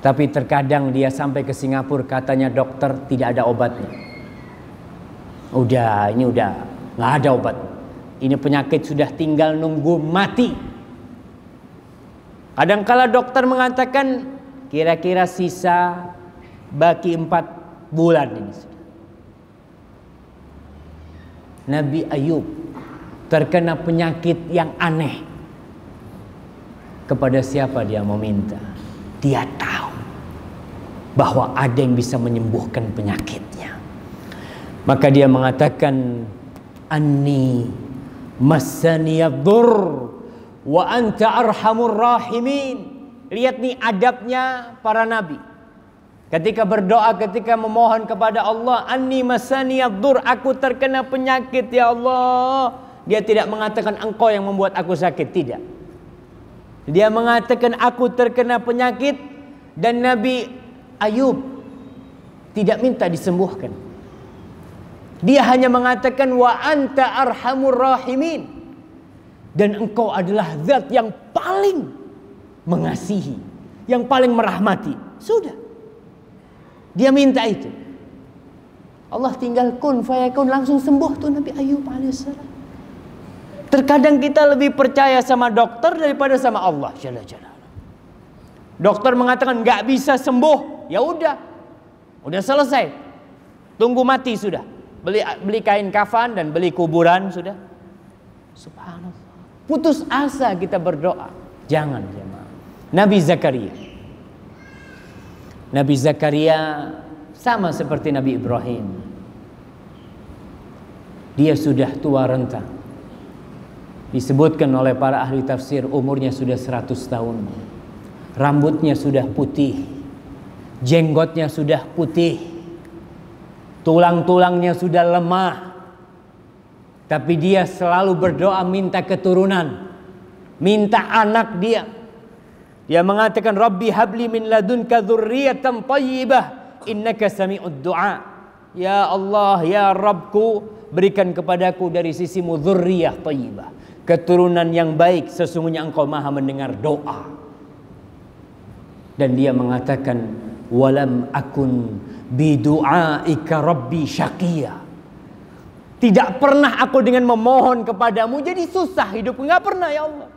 Tapi terkadang dia sampai ke Singapura, katanya dokter tidak ada obatnya. Ini udah nggak ada obat. Ini penyakit sudah tinggal nunggu mati. Kadangkala dokter mengatakan kira-kira sisa baki 4 bulan ini. Nabi Ayub terkena penyakit yang aneh. Kepada siapa dia meminta? Dia tahu bahwa ada yang bisa menyembuhkan penyakitnya. Maka dia mengatakan, anni massaniyaddur wa anta arhamur rahimin. Lihat nih adabnya para nabi. Ketika berdoa, ketika memohon kepada Allah, anni massaniyaddur, aku terkena penyakit ya Allah. Dia tidak mengatakan engkau yang membuat aku sakit, tidak. Dia mengatakan aku terkena penyakit, dan Nabi Ayub tidak minta disembuhkan. Dia hanya mengatakan wa anta arhamur rahimin, dan engkau adalah zat yang paling mengasihi, yang paling merahmati. Sudah. Dia minta itu. Allah tinggal kun fayakun, langsung sembuh tuh Nabi Ayub alaihissalam. Terkadang kita lebih percaya sama dokter daripada sama Allah Jalla Jalaluhu. Dokter mengatakan nggak bisa sembuh, ya udah selesai. Tunggu mati sudah. Beli kain kafan dan beli kuburan sudah. Subhanallah. Putus asa kita berdoa. Jangan jemaah. Nabi Zakaria sama seperti Nabi Ibrahim. Dia sudah tua renta. Disebutkan oleh para ahli tafsir umurnya sudah 100 tahun. Rambutnya sudah putih. Jenggotnya sudah putih. Tulang-tulangnya sudah lemah. Tapi dia selalu berdoa minta keturunan. Minta anak dia. Dia mengatakan Rabbi habli min ladunka dzurriyyatan thayyibah innaka sami'ud du'a. Ya Allah, ya Rabbku, berikan kepadaku dari sisimu dzurriyyah thayyibah, keturunan yang baik, sesungguhnya engkau maha mendengar doa. Dan dia mengatakan walam akun bidu'aika rabbi syaqiya. Tidak pernah aku dengan memohon kepadamu jadi susah hidup. Enggak pernah ya Allah.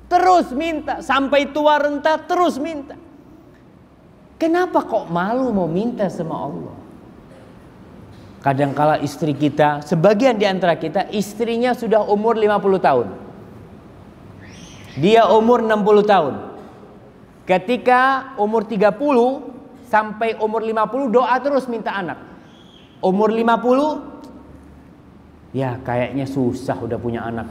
Terus minta sampai tua renta, terus minta. Kenapa kok malu mau minta sama Allah? Kadangkala istri kita, sebagian di antara kita, istrinya sudah umur 50 tahun. Dia umur 60 tahun. Ketika umur 30 sampai umur 50 doa terus minta anak. Umur 50, ya kayaknya susah udah punya anak.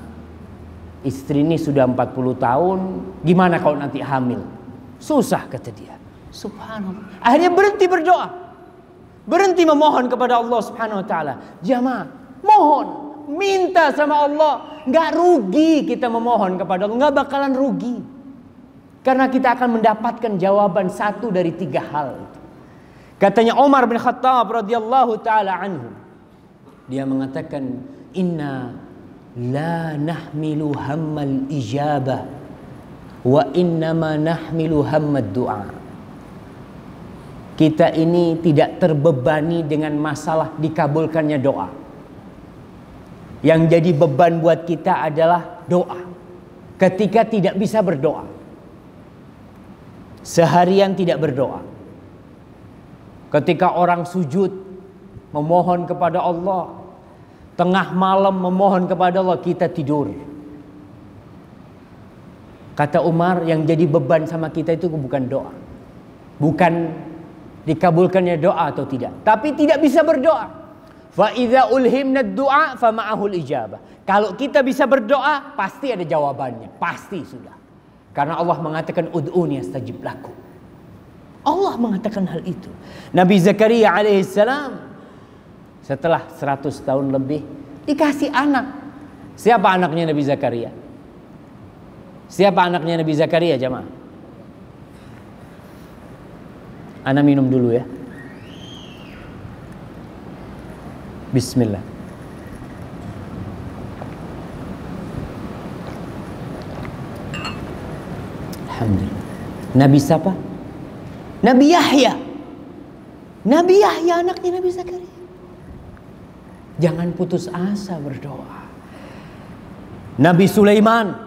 Istri ini sudah 40 tahun, gimana kalau nanti hamil? Susah kata dia. Subhanallah. Akhirnya berhenti berdoa. Berhenti memohon kepada Allah Subhanahu wa taala. Jamaah, mohon, minta sama Allah. Enggak rugi kita memohon kepada Allah, enggak bakalan rugi. Karena kita akan mendapatkan jawaban satu dari 3 hal. Katanya Umar bin Khattab radhiyallahu taala anhu. Dia mengatakan, "Inna la nahmilu hammal ijabah wa innama nahmilu hammad du'a." Kita ini tidak terbebani dengan masalah dikabulkannya doa. Yang jadi beban buat kita adalah doa. Ketika tidak bisa berdoa, seharian tidak berdoa, ketika orang sujud memohon kepada Allah, tengah malam memohon kepada Allah, kita tidur. Kata Umar, yang jadi beban sama kita itu bukan doa, bukan dikabulkannya doa atau tidak, tapi tidak bisa berdoa. Fa idza ulhimna ad-du'a fa ma'ahul ijabah. Kalau kita bisa berdoa, pasti ada jawabannya, pasti sudah. Karena Allah mengatakan ud'uni astajib lakum. Allah mengatakan hal itu. Nabi Zakaria alaihissalam setelah 100 tahun lebih dikasih anak. Siapa anaknya Nabi Zakaria? Siapa anaknya Nabi Zakaria jamaah? Ana minum dulu ya. Bismillah. Alhamdulillah. Nabi siapa? Nabi Yahya. Nabi Yahya anaknya Nabi Zakaria. Jangan putus asa berdoa. Nabi Sulaiman.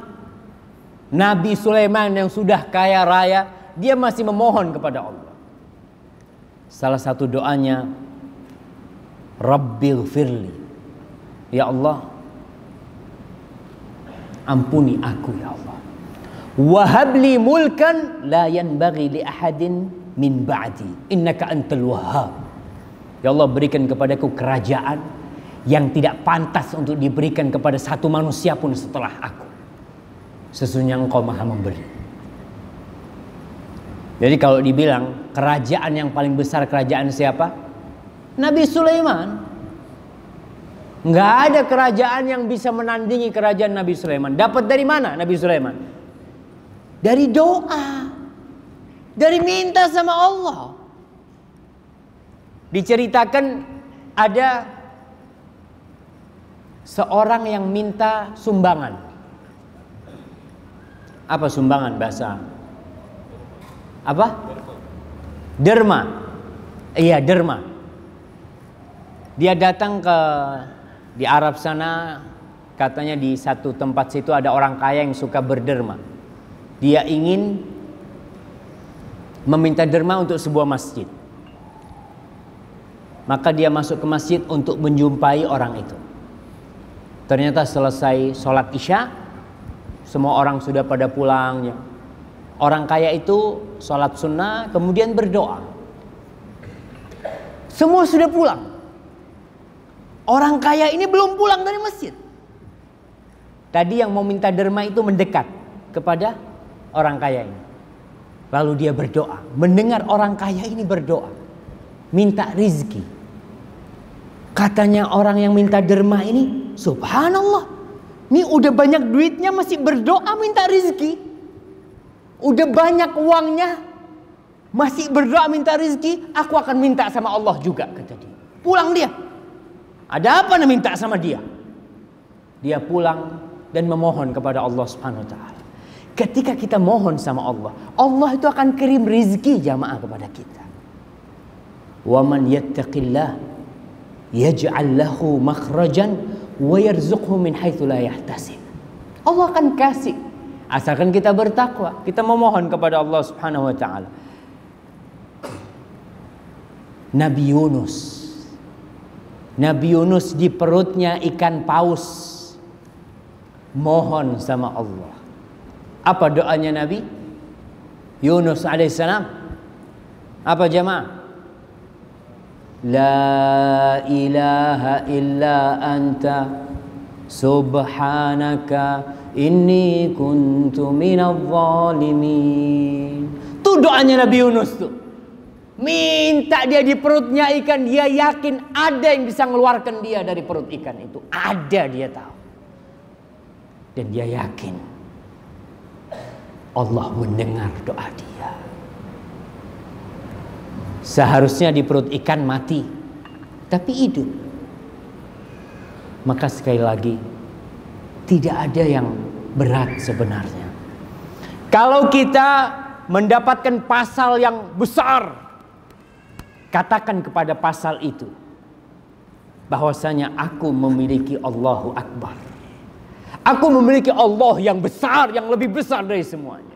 Nabi Sulaiman yang sudah kaya raya, dia masih memohon kepada Allah. Salah satu doanya, Rabbighfirli, ya Allah, ampuni aku ya Allah. Wahabli mulkan la yanbaghi li ahadin min ba'di innaka antal wahhab. Ya Allah, berikan kepadaku kerajaan yang tidak pantas untuk diberikan kepada satu manusia pun setelah aku. Sesungguhnya Engkau Maha Memberi. Jadi kalau dibilang kerajaan yang paling besar, kerajaan siapa? Nabi Sulaiman. Nggak ada kerajaan yang bisa menandingi kerajaan Nabi Sulaiman. Dapat dari mana Nabi Sulaiman? Dari doa. Dari minta sama Allah. Diceritakan ada seorang yang minta sumbangan. Apa sumbangan bahasa? Apa? Derma. Iya, derma. Dia datang di Arab sana, katanya di satu tempat situ ada orang kaya yang suka berderma. Dia ingin meminta derma untuk sebuah masjid. Maka dia masuk ke masjid untuk menjumpai orang itu. Ternyata selesai sholat isya, semua orang sudah pada pulang. Orang kaya itu sholat sunnah, kemudian berdoa. Semua sudah pulang. Orang kaya ini belum pulang dari masjid. Tadi yang mau minta derma itu mendekat kepada orang kaya ini. Lalu dia berdoa. Mendengar orang kaya ini berdoa. Minta rizki. Katanya orang yang minta derma ini, subhanallah. Ini udah banyak duitnya masih berdoa minta rizki. Udah banyak uangnya masih berdoa minta rizki. Aku akan minta sama Allah juga, kata dia. Pulang dia. Ada apa nak minta sama dia? Dia pulang dan memohon kepada Allah Subhanahu wa taala. Ketika kita mohon sama Allah, Allah itu akan kirim rizki jamaah kepada kita. Wa man yattaqillah yaj'al lahu makhrajan wa yarzuqhu min haitsu la yahtasib. Allah akan kasih asalkan kita bertakwa, kita memohon kepada Allah Subhanahu wa taala. Nabi Yunus di perutnya ikan paus mohon sama Allah. Apa doanya Nabi Yunus alaihissalam? Apa jemaah? La ilaha illa anta subhanaka inni kuntu minadh zalimin. Itu doanya Nabi Yunus tuh. Minta dia di perutnya ikan, dia yakin ada yang bisa mengeluarkan dia dari perut ikan itu. Ada, dia tahu. Dan dia yakin Allah mendengar doa dia. Seharusnya di perut ikan mati, tapi hidup. Maka sekali lagi, tidak ada yang berat sebenarnya. Kalau kita mendapatkan pasal yang besar, katakan kepada pasal itu bahwasanya aku memiliki Allahu Akbar. Aku memiliki Allah yang besar, yang lebih besar dari semuanya.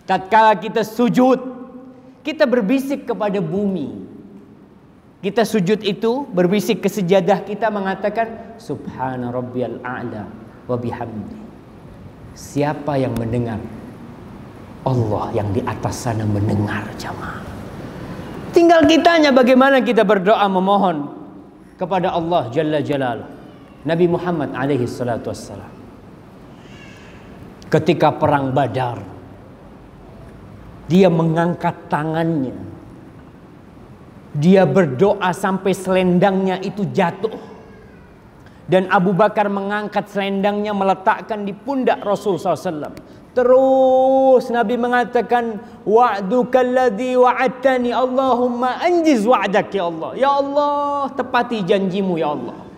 Tatkala kita sujud, kita berbisik kepada bumi. Kita sujud itu berbisik ke sejadah kita mengatakan Subhana rabbiyal a'la wa bihamdi. Siapa yang mendengar? Allah yang di atas sana mendengar jamaah. Tinggal kitanya bagaimana kita berdoa memohon kepada Allah Jalla Jalaluh. Nabi Muhammad alaihi salatu wassalam ketika perang Badar, dia mengangkat tangannya, dia berdoa sampai selendangnya itu jatuh, dan Abu Bakar mengangkat selendangnya meletakkan di pundak Rasul SAW. Terus Nabi mengatakan, wa'duka alladhi wa'adtani Allahumma anjiz wa'dak ya Allah. Ya Allah, tepati janjimu ya Allah.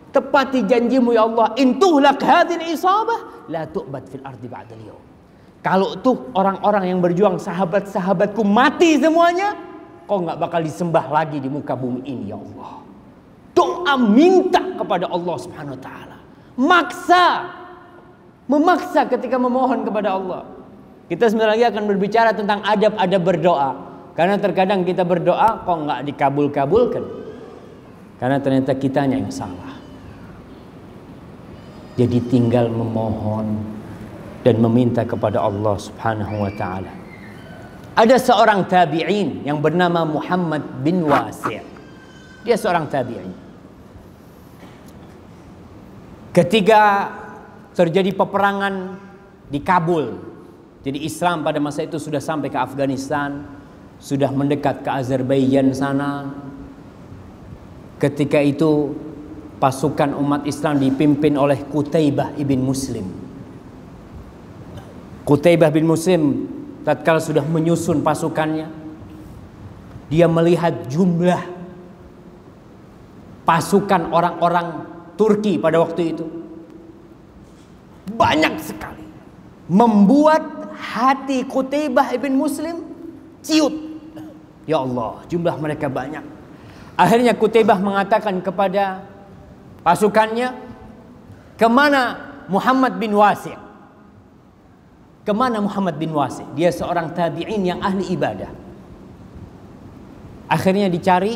Tepati janjimu ya Allah. Intuhlak hadhil isabah la tu'bad fil ardi ba'dal yawm. Kalau tuh orang-orang yang berjuang, sahabat-sahabatku mati semuanya, kau nggak bakal disembah lagi di muka bumi ini ya Allah. Doa minta kepada Allah Subhanahu wa taala. Memaksa ketika memohon kepada Allah. Kita sebentar lagi akan berbicara tentang adab-adab berdoa. Karena terkadang kita berdoa kok nggak dikabul-kabulkan. Karena ternyata kitanya yang salah. Jadi tinggal memohon dan meminta kepada Allah Subhanahu wa taala. Ada seorang tabi'in yang bernama Muhammad bin Wasi'. Dia seorang tabi'in. Ketika terjadi peperangan di Kabul, jadi Islam pada masa itu sudah sampai ke Afghanistan, sudah mendekat ke Azerbaijan sana. Ketika itu pasukan umat Islam dipimpin oleh Qutaibah ibn Muslim. Qutaibah bin Muslim tatkala sudah menyusun pasukannya, dia melihat jumlah pasukan orang-orang Turki pada waktu itu banyak sekali, membuat hati Qutaibah bin Muslim ciut. Ya Allah, jumlah mereka banyak. Akhirnya Qutaibah mengatakan kepada pasukannya, kemana Muhammad bin Wasi'? Kemana Muhammad bin Wasi'? Dia seorang tabi'in yang ahli ibadah. Akhirnya dicari,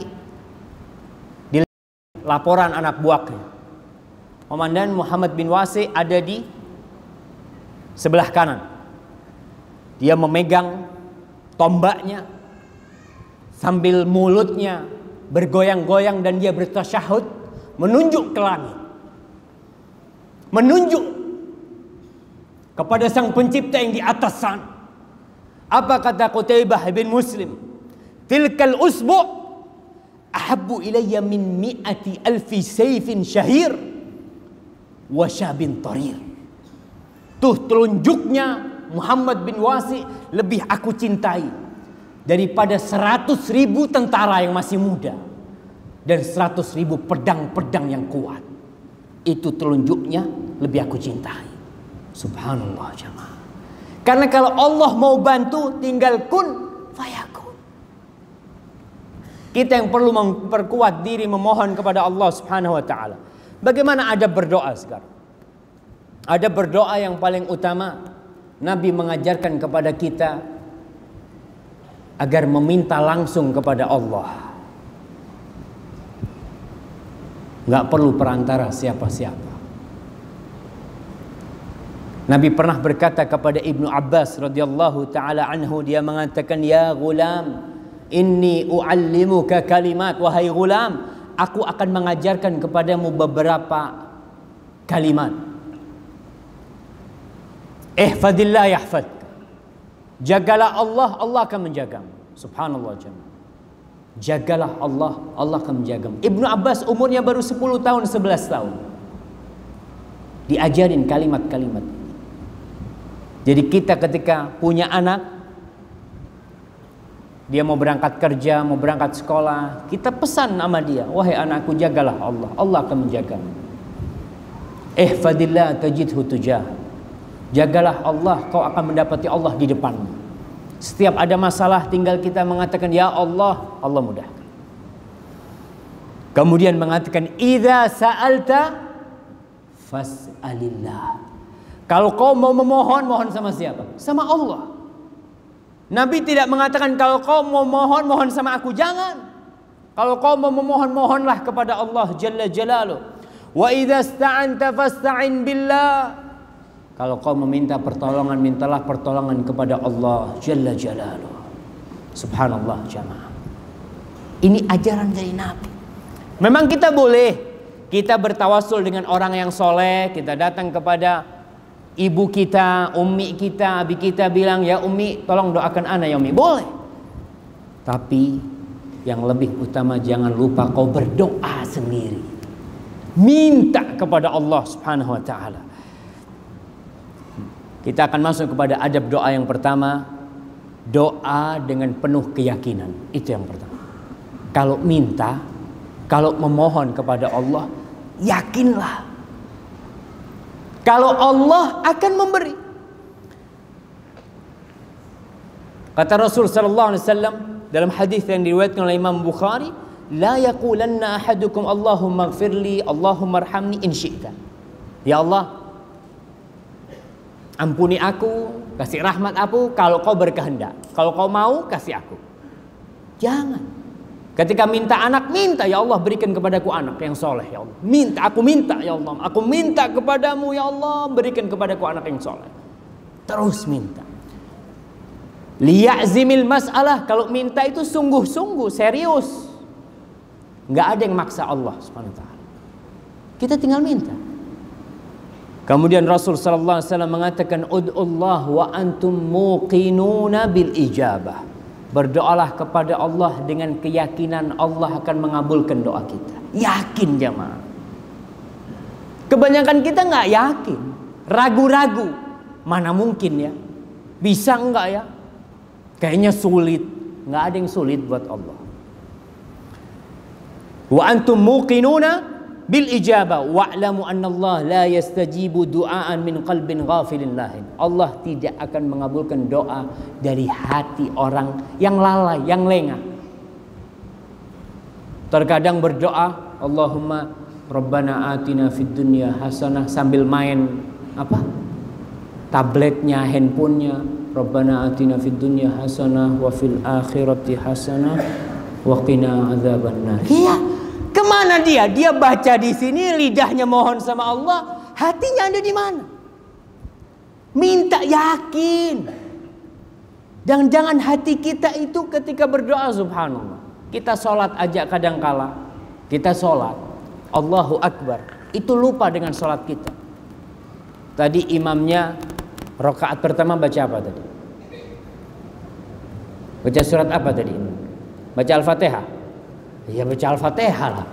di laporan anak buahnya, Komandan Muhammad bin Wasi' ada di sebelah kanan. Dia memegang tombaknya sambil mulutnya bergoyang-goyang dan dia bertasyahud menunjuk ke langit, menunjuk kepada sang pencipta yang di atas sana. Apa kata Qutaibah bin Muslim? Tilkal usbu' ahabbu ilayya min mi'ati alfi sayfin syahir wa syabin tarir. Tuh telunjuknya Muhammad bin Wasi' lebih aku cintai daripada 100.000 tentara yang masih muda dan 100.000 pedang-pedang yang kuat. Itu telunjuknya lebih aku cintai. Subhanallah jamaah. Karena kalau Allah mau bantu, tinggal kun fayakun. Kita yang perlu memperkuat diri memohon kepada Allah Subhanahu wa taala. Bagaimana adab berdoa sekarang? Adab berdoa yang paling utama, Nabi mengajarkan kepada kita agar meminta langsung kepada Allah. Enggak perlu perantara siapa-siapa. Nabi pernah berkata kepada Ibnu Abbas radhiyallahu taala anhu, dia mengatakan, ya gulam, inni uallimuka kalimat. Wahai gulam, aku akan mengajarkan kepadamu beberapa kalimat. Ihfadillah yahfadka. Jagalah Allah, Allah akan menjagamu. Subhanallah jemaah. Jagalah Allah, Allah akan menjagamu. Ibnu Abbas umurnya baru 10 tahun, 11 tahun. Diajarin kalimat-kalimat. Jadi kita ketika punya anak, dia mau berangkat kerja, mau berangkat sekolah, kita pesan sama dia, wahai anakku, jagalah Allah, Allah akan menjagamu. Ihfadillah tajidhu tujah. Jagalah Allah, kau akan mendapati Allah di depanmu. Setiap ada masalah tinggal kita mengatakan ya Allah, Allah mudahkan. Kemudian mengatakan idza sa'alta fas'alillah. Kalau kau mau memohon, mohon sama siapa? Sama Allah. Nabi tidak mengatakan kalau kau mau mohon, mohon sama aku. Jangan. Kalau kau mau memohon, mohonlah kepada Allah Jalla Jalaluh. Wa idza sta'anta fasta'in billah. Kalau kau meminta pertolongan, mintalah pertolongan kepada Allah Jalla Jalaluh. Subhanallah jamaah. Ini ajaran dari Nabi. Memang kita boleh, kita bertawasul dengan orang yang soleh, kita datang kepada ibu kita, ummi kita, abi kita, bilang ya ummi tolong doakan ana ya ummi. Boleh. Tapi yang lebih utama jangan lupa kau berdoa sendiri. Minta kepada Allah Subhanahu wa taala. Kita akan masuk kepada adab doa yang pertama. Doa dengan penuh keyakinan. Itu yang pertama. Kalau minta, kalau memohon kepada Allah, yakinlah kalau Allah akan memberi. Kata Rasul sallallahu alaihi wasallam dalam hadis yang diriwayatkan oleh Imam Bukhari, la yaqulanna ahadukum Allahumma ighfirli, Allahumma arhamni in syi'ta. Ya Allah, ampuni aku, kasih rahmat aku kalau kau berkehendak. Kalau kau mau, kasih aku. Jangan. Ketika minta anak, minta ya Allah berikan kepadaku anak yang soleh ya Allah. Minta, aku minta ya Allah. Aku minta kepadamu ya Allah, berikan kepadaku anak yang soleh. Terus minta. Liya'zimil mas'alah. Kalau minta itu sungguh-sungguh, serius. Nggak ada yang maksa Allah subhanahu wa ta'ala. Kita tinggal minta. Kemudian Rasul sallallahu alaihi wasallam mengatakan, ud'ullah wa antum muqinuna bil ijabah. Berdoalah kepada Allah dengan keyakinan Allah akan mengabulkan doa kita. Yakin jemaah. Kebanyakan kita nggak yakin, ragu-ragu. Mana mungkin ya? Bisa enggak ya? Kayaknya sulit. Enggak ada yang sulit buat Allah. Wa antum muqinuna bil ijabah wa'lamu anna Allah la yastajibu du'aan min qalbin ghafilin lahin. Allah tidak akan mengabulkan doa dari hati orang yang lalai, yang lengah. Terkadang berdoa, Allahumma Rabbana atina fid dunya hasanah, sambil main apa? Tabletnya, handphonenya. Rabbana atina fid dunya hasanah wa fil akhirati hasanah wa qina adzabannar. Iya. Kemana dia? Dia baca di sini, lidahnya mohon sama Allah, hatinya ada di mana? Minta yakin. Dan jangan hati kita itu ketika berdoa, subhanallah. Kita sholat aja kadangkala, kita sholat, Allahu Akbar, itu lupa dengan sholat kita. Tadi imamnya rakaat pertama baca apa tadi? Baca surat apa tadi? Baca Al-Fatihah. Ya baca Al-Fatihah lah.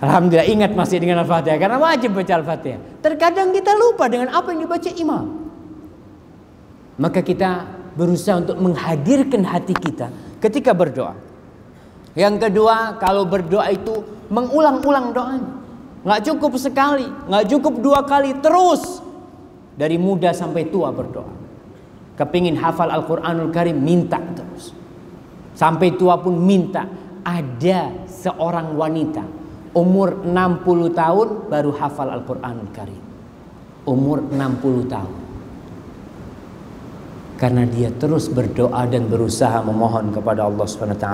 Alhamdulillah ingat masih dengan Al-Fatihah, karena wajib baca Al-Fatihah. Terkadang kita lupa dengan apa yang dibaca imam. Maka kita berusaha untuk menghadirkan hati kita ketika berdoa. Yang kedua, kalau berdoa itu mengulang-ulang doanya. Nggak cukup sekali, nggak cukup 2 kali, terus. Dari muda sampai tua berdoa. Kepingin hafal Al-Quranul Karim, minta terus. Sampai tua pun minta. Ada seorang wanita umur 60 tahun baru hafal Al-Quranul Karim. Umur 60 tahun. Karena dia terus berdoa dan berusaha memohon kepada Allah SWT.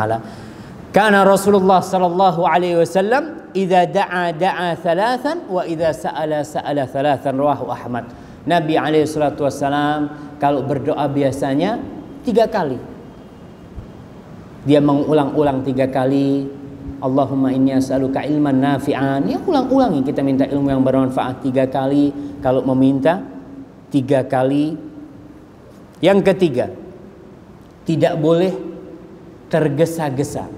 Karena Rasulullah sallallahu alaihi wasallam idza da'a thalathan wa idza sa'ala thalathan, rawahu Ahmad. Nabi alaihi salatu wasallam kalau berdoa biasanya 3 kali. Dia mengulang-ulang 3 kali. Allahumma inni as'aluka ilman nafi'an. Ya ulang-ulangi, kita minta ilmu yang bermanfaat 3 kali. Kalau meminta 3 kali. Yang ketiga, tidak boleh tergesa-gesa.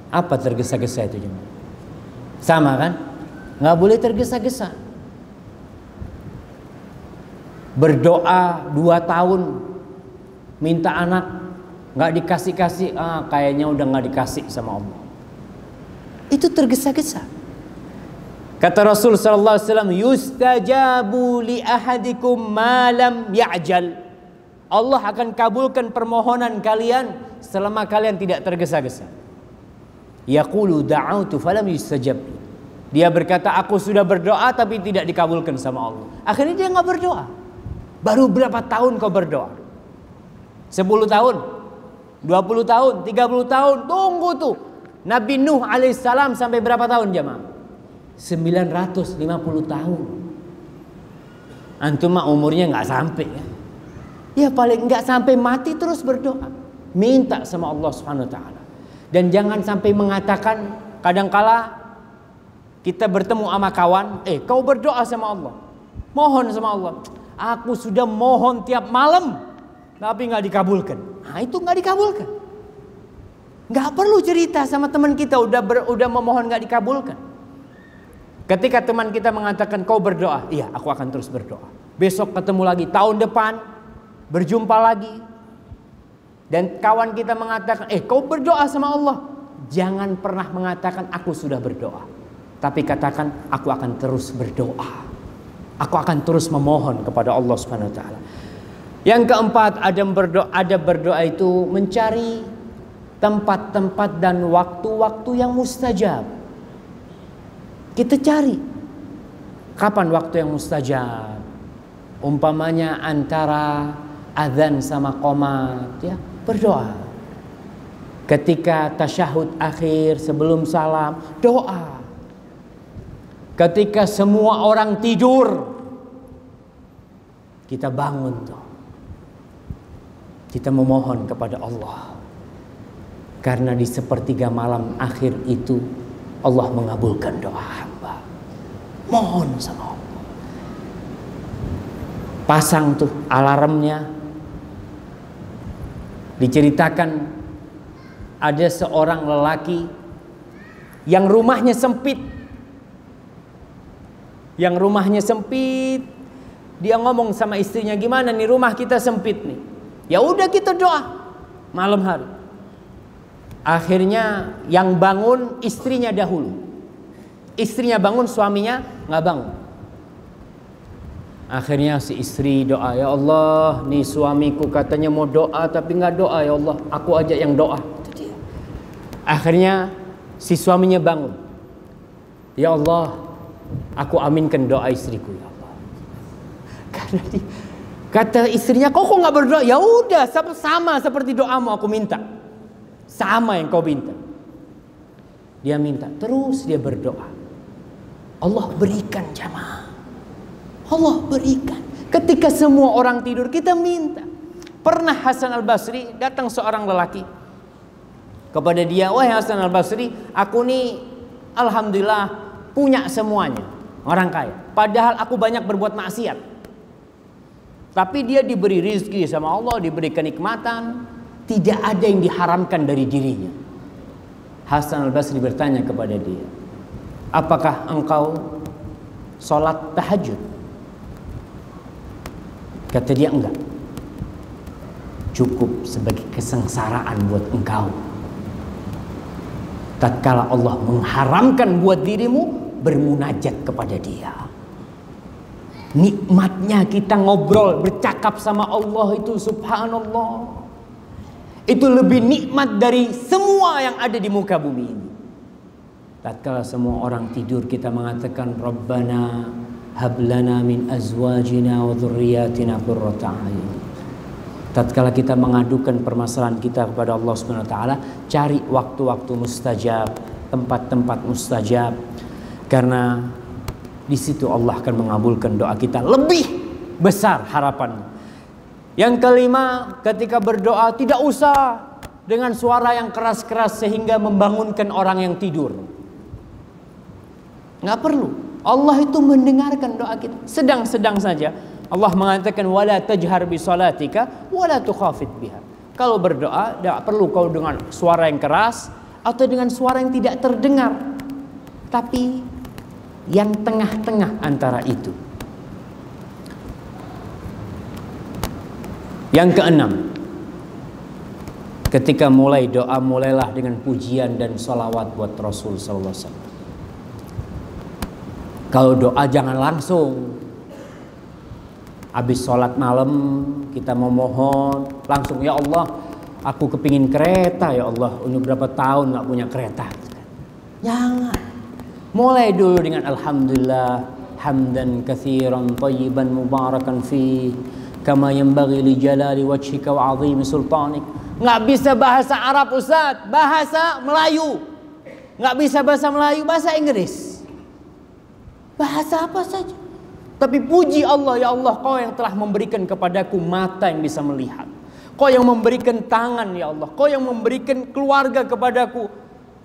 Apa tergesa-gesa itu cuma? Sama kan? Nggak boleh tergesa-gesa. Berdoa 2 tahun, minta anak, nggak dikasih-kasih, kayaknya udah nggak dikasih sama Allah. Itu tergesa-gesa. Kata Rasul sallallahu alaihi wasallam, yustajabu li ahadikum ma lam ya'jal. Allah akan kabulkan permohonan kalian selama kalian tidak tergesa-gesa. Yaqulu da'autu falam yustajab. Dia berkata, aku sudah berdoa tapi tidak dikabulkan sama Allah. Akhirnya dia nggak berdoa. Baru berapa tahun kau berdoa? 10 tahun, 20 tahun, 30 tahun. Tunggu tuh. Nabi Nuh alaihissalam sampai berapa tahun jemaah? 950 tahun. Antum mah umurnya nggak sampai ya. Ya paling nggak sampai mati terus berdoa. Minta sama Allah Subhanahu wa taala. Dan jangan sampai mengatakan, kadangkala kita bertemu sama kawan, kau berdoa sama Allah, mohon sama Allah. Aku sudah mohon tiap malam, tapi nggak dikabulkan. Nah itu nggak dikabulkan. Nggak perlu cerita sama teman kita udah memohon nggak dikabulkan. Ketika teman kita mengatakan kau berdoa, iya aku akan terus berdoa. Besok ketemu lagi, tahun depan berjumpa lagi. Dan kawan kita mengatakan, kau berdoa sama Allah. Jangan pernah mengatakan aku sudah berdoa. Tapi katakan aku akan terus berdoa. Aku akan terus memohon kepada Allah Subhanahu wa taala. Yang keempat, ada berdoa itu mencari tempat-tempat dan waktu-waktu yang mustajab. Kita cari kapan waktu yang mustajab. Umpamanya antara azan sama qomat, ya, berdoa. Ketika tasyahud akhir sebelum salam, doa. Ketika semua orang tidur, kita bangun tuh. Kita memohon kepada Allah. Karena di sepertiga malam akhir itu Allah mengabulkan doa hamba. Mohon sama Allah. Pasang tuh alarmnya. Diceritakan ada seorang lelaki yang rumahnya sempit. Yang rumahnya sempit, Dia ngomong sama istrinya, gimana nih rumah kita sempit nih. Ya udah kita doa malam hari. Akhirnya yang bangun istrinya dahulu. Istrinya bangun, suaminya nggak bangun. Akhirnya si istri doa, ya Allah, nih suamiku katanya mau doa tapi nggak doa, ya Allah, aku aja yang doa. Akhirnya si suaminya bangun, ya Allah, aku aminkan doa istriku, ya Allah. Karena kata istrinya, kok nggak berdoa? Ya udah, sama seperti doamu aku minta, sama yang kau minta. Dia minta, terus dia berdoa. Allah berikan jamaah. Allah berikan. Ketika semua orang tidur, kita minta. Pernah Hasan al-Basri datang seorang lelaki kepada dia, wahai Hasan al-Basri, aku nih alhamdulillah punya semuanya, orang kaya. Padahal aku banyak berbuat maksiat. Tapi dia diberi rizki sama Allah, diberi kenikmatan, tidak ada yang diharamkan dari dirinya. Hasan al-Basri bertanya kepada dia, apakah engkau sholat tahajud? Kata dia, enggak. Cukup sebagai kesengsaraan buat engkau. Tatkala Allah mengharamkan buat dirimu bermunajat kepada dia. Nikmatnya kita ngobrol, bercakap sama Allah itu subhanallah. Itu lebih nikmat dari semua yang ada di muka bumi ini. Tatkala semua orang tidur, kita mengatakan Rabbana hablana min azwajina wa dhurriyyatina qurrata a'yun. Tatkala kita mengadukan permasalahan kita kepada Allah Subhanahu wa taala, cari waktu-waktu mustajab, tempat-tempat mustajab, karena di situ Allah akan mengabulkan doa kita lebih besar harapan. Yang kelima, ketika berdoa tidak usah dengan suara yang keras-keras sehingga membangunkan orang yang tidur. Nggak perlu. Allah itu mendengarkan doa kita. Sedang-sedang saja. Allah mengatakan wala tajhar bi salatika wala tukhafit biha. Kalau berdoa tidak perlu kau dengan suara yang keras atau dengan suara yang tidak terdengar. Tapi yang tengah-tengah antara itu. Yang keenam, ketika mulai doa, mulailah dengan pujian dan salawat buat Rasul sallallahu alaihi wasallam. Kalau doa jangan langsung. Habis sholat malam kita mau mohon langsung, ya Allah, aku kepingin kereta, ya Allah, udah berapa tahun nggak punya kereta. Jangan. Mulai dulu dengan alhamdulillah, hamdan katsiran thayyiban mubarakan fi kama yanbaghi li jalali wajhika wa 'azimi sultanik. Nggak bisa bahasa Arab, Ustaz, bahasa Melayu. Nggak bisa bahasa Melayu, bahasa Inggris. Bahasa apa saja. Tapi puji Allah, ya Allah, kau yang telah memberikan kepadaku mata yang bisa melihat. Kau yang memberikan tangan, ya Allah. Kau yang memberikan keluarga kepadaku.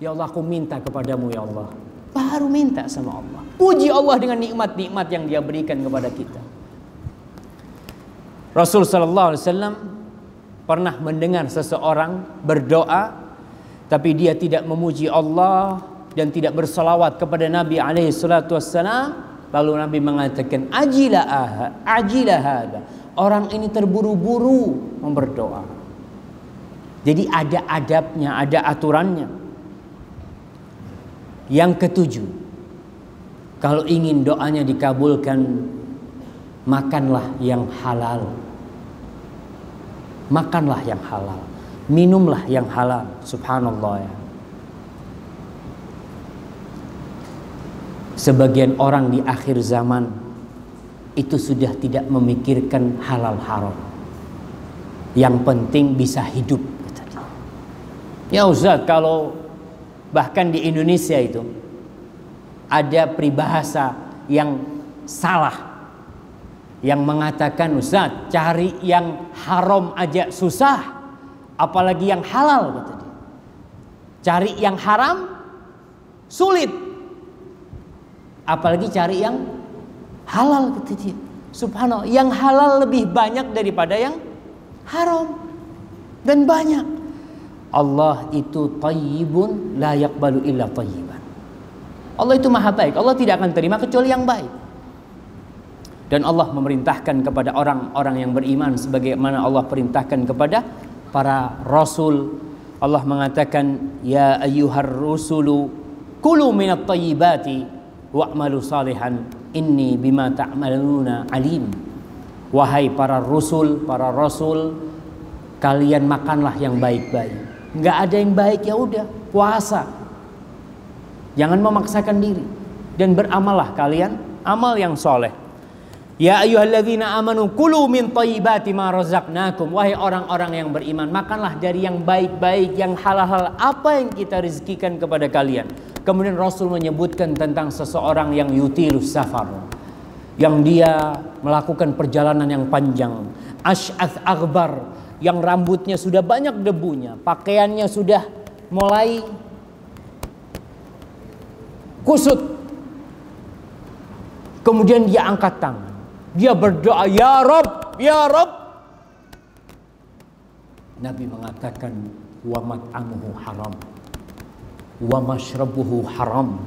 Ya Allah, aku minta kepadamu, ya Allah. Baru minta sama Allah. Puji Allah dengan nikmat-nikmat yang dia berikan kepada kita. Rasul sallallahu alaihi wasallam pernah mendengar seseorang berdoa, tapi dia tidak memuji Allah dan tidak bersalawat kepada Nabi alaihi salatu wassalam. Lalu Nabi mengatakan, ajilah hada. Orang ini terburu-buru berdoa. Jadi ada adabnya, ada aturannya. Yang ketujuh, kalau ingin doanya dikabulkan, makanlah yang halal. Makanlah yang halal. Minumlah yang halal. Subhanallah ya. Sebagian orang di akhir zaman itu sudah tidak memikirkan halal haram. Yang penting bisa hidup. Ya Ustaz, kalau bahkan di Indonesia itu ada peribahasa yang salah, yang mengatakan, Ustaz, cari yang haram aja susah, apalagi yang halal, kata dia. Cari yang haram sulit, apalagi cari yang halal, kata dia. Subhanallah, yang halal lebih banyak daripada yang haram, dan banyak. Allah itu thayyibun la yaqbalu illa thayyiban. Allah itu maha baik. Allah tidak akan terima kecuali yang baik. Dan Allah memerintahkan kepada orang-orang yang beriman sebagaimana Allah perintahkan kepada para rasul. Allah mengatakan, ya ayyuhar rusulu kulu minat tayyibati wa'malu salihan inni bima ta'maluna alim. Wahai para rasul, kalian makanlah yang baik-baik. Nggak ada yang baik, ya udah puasa. Jangan memaksakan diri dan beramallah kalian amal yang soleh. Ya ayyuhalladzina amanu kulu min thayyibati ma razaqnakum. Wahai orang-orang yang beriman, makanlah dari yang baik-baik, yang halal apa yang kita rezekikan kepada kalian. Kemudian Rasul menyebutkan tentang seseorang yang yutilus safar, yang dia melakukan perjalanan yang panjang, asy'ath aghbar, yang rambutnya sudah banyak debunya, pakaiannya sudah mulai kusut. Kemudian dia angkat tangan, dia berdoa, ya Rabb, ya Rabb. Nabi mengatakan, wa mat'amuhu haram, wa mashrabuhu haram,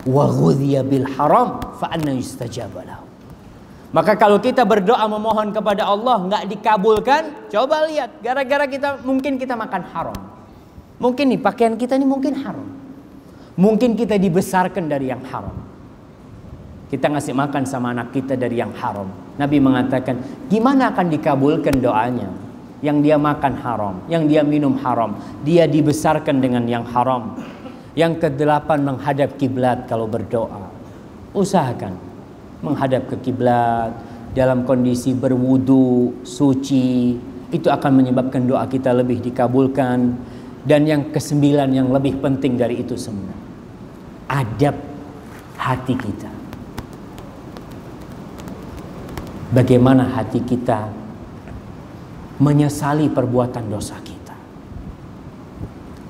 wa ghudhiya bil haram, fa anna yustajaba lahu. Maka kalau kita berdoa memohon kepada Allah nggak dikabulkan, coba lihat, gara-gara mungkin kita makan haram. Mungkin nih pakaian kita ini mungkin haram. Mungkin kita dibesarkan dari yang haram. Kita ngasih makan sama anak kita dari yang haram. Nabi mengatakan, gimana akan dikabulkan doanya? Yang dia makan haram, yang dia minum haram, dia dibesarkan dengan yang haram. Yang kedelapan, menghadap kiblat kalau berdoa. Usahakan menghadap ke kiblat dalam kondisi berwudu, suci. Itu akan menyebabkan doa kita lebih dikabulkan. Dan yang kesembilan yang lebih penting dari itu semua, adab hati kita. Bagaimana hati kita menyesali perbuatan dosa kita.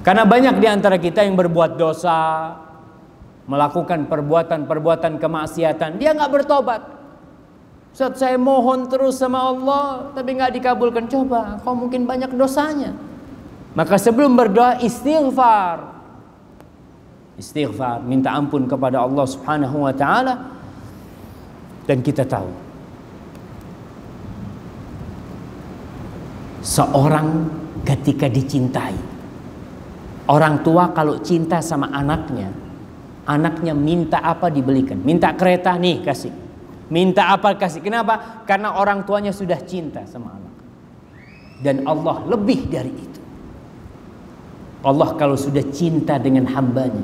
Karena banyak di antara kita yang berbuat dosa, melakukan perbuatan-perbuatan kemaksiatan, dia nggak bertobat. Saat saya mohon terus sama Allah, tapi nggak dikabulkan. Coba, kau mungkin banyak dosanya. Maka sebelum berdoa, istighfar, minta ampun kepada Allah Subhanahu wa Ta'ala. Dan kita tahu, seorang ketika dicintai, orang tua kalau cinta sama anaknya minta apa dibelikan. Minta kereta, nih kasih. Minta apa kasih. Kenapa? Karena orang tuanya sudah cinta sama anak. Dan Allah lebih dari itu. Allah kalau sudah cinta dengan hambanya,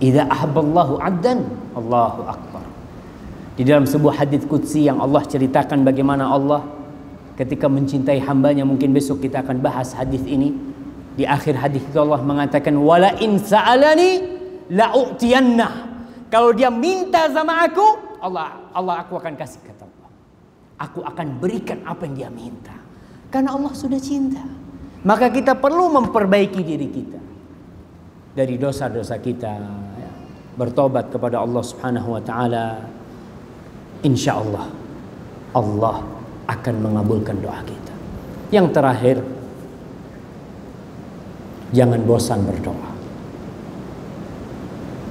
idza ahabballahu 'abdan, Allahu akbar. Di dalam sebuah hadits qudsi yang Allah ceritakan bagaimana Allah ketika mencintai hambanya, mungkin besok kita akan bahas hadis ini. Di akhir hadis itu Allah mengatakan, wala in sa'alani la'u'tiyannah. Kalau dia minta sama aku, Allah aku akan kasih, kata Allah. Aku akan berikan apa yang dia minta. Karena Allah sudah cinta. Maka kita perlu memperbaiki diri kita dari dosa-dosa kita, ya. Bertobat kepada Allah Subhanahu wa Ta'ala. Insya Allah, Allah akan mengabulkan doa kita. Yang terakhir, jangan bosan berdoa.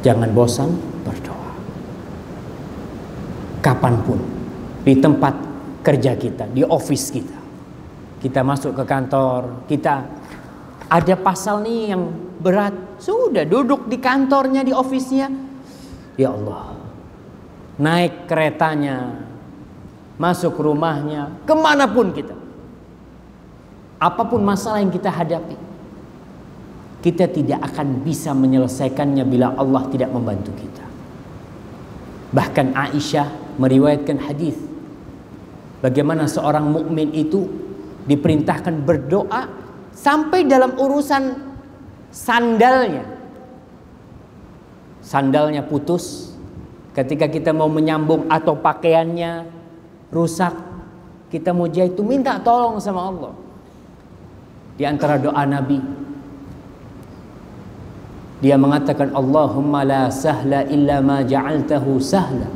Jangan bosan berdoa. Kapanpun, di tempat kerja kita, di office kita. Kita masuk ke kantor, kita ada pasal nih yang berat. Sudah duduk di kantornya, di office-nya. Ya Allah, naik keretanya, masuk rumahnya, kemanapun kita. Apapun masalah yang kita hadapi, kita tidak akan bisa menyelesaikannya bila Allah tidak membantu kita. Bahkan Aisyah meriwayatkan hadis bagaimana seorang mukmin itu diperintahkan berdoa sampai dalam urusan sandalnya. Sandalnya putus ketika kita mau menyambung, atau pakaiannya rusak, kita mau jahit itu minta tolong sama Allah. Di antara doa Nabi, dia mengatakan, Allahumma la sahla illa ma ja'altahu sahla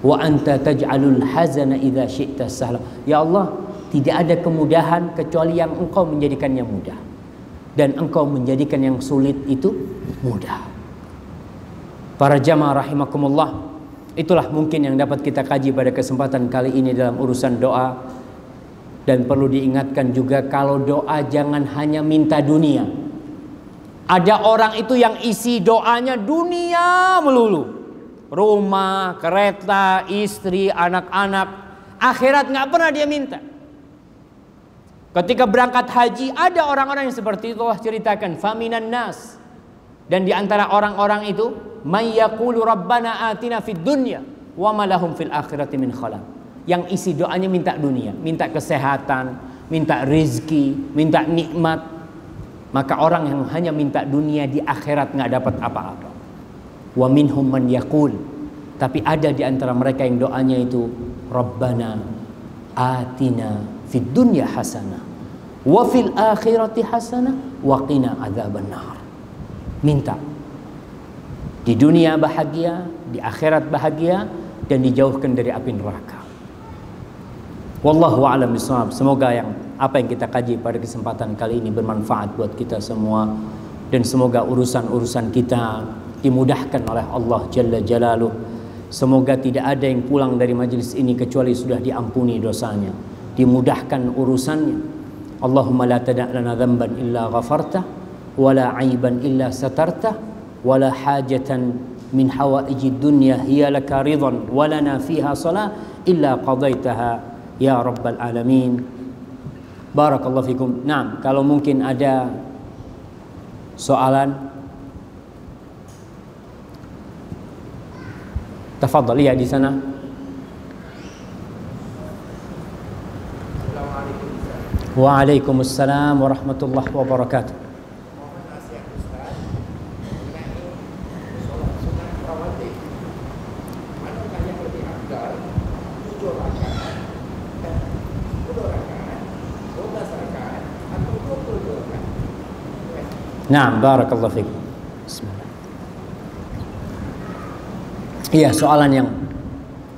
wa anta taj'alul hazana idza syi'ta sahla. Ya Allah, tidak ada kemudahan kecuali yang Engkau menjadikannya mudah, dan Engkau menjadikan yang sulit itu mudah. Para jamaah rahimakumullah, Itulah mungkin yang dapat kita kaji pada kesempatan kali ini dalam urusan doa. Dan perlu diingatkan juga, kalau doa jangan hanya minta dunia. Ada orang itu yang isi doanya dunia melulu. Rumah, kereta, istri, anak-anak. Akhirat nggak pernah dia minta. Ketika berangkat haji, ada orang-orang yang seperti itu. Allah ceritakan, faminan nas. Dan di antara orang-orang itu, may yaqulu rabbana atina fid dunya wa ma lahum fil akhirati min khalaq. Yang isi doanya minta dunia, minta kesehatan, minta rizki, minta nikmat. Maka orang yang hanya minta dunia di akhirat nggak dapat apa-apa. Wa minhum man yaqul, tapi ada di antara mereka yang doanya itu rabbana atina fid dunya hasanah wa fil akhirati hasanah wa qina adzabannar. Minta di dunia bahagia, di akhirat bahagia, dan dijauhkan dari api neraka. Wallahu a'lam bishawab. Semoga apa yang kita kaji pada kesempatan kali ini bermanfaat buat kita semua, dan semoga urusan-urusan kita dimudahkan oleh Allah Jalla Jalaluh. Semoga tidak ada yang pulang dari majelis ini kecuali sudah diampuni dosanya, dimudahkan urusannya. Allahumma la tada' lana dhanban illa ghafartah, wala 'aiban illa satartah, wala hajatan min hawaijid dunya hiya laka ridhan walana fiha salah illa qadaitaha ya rabbal alamin. Barakallahu fikum. Nah, kalau mungkin ada soalan, tafadhal ya di sana. Waalaikumsalam warahmatullahi wabarakatuh. Nah, barakallahu fiik. Bismillah. Iya, soalan yang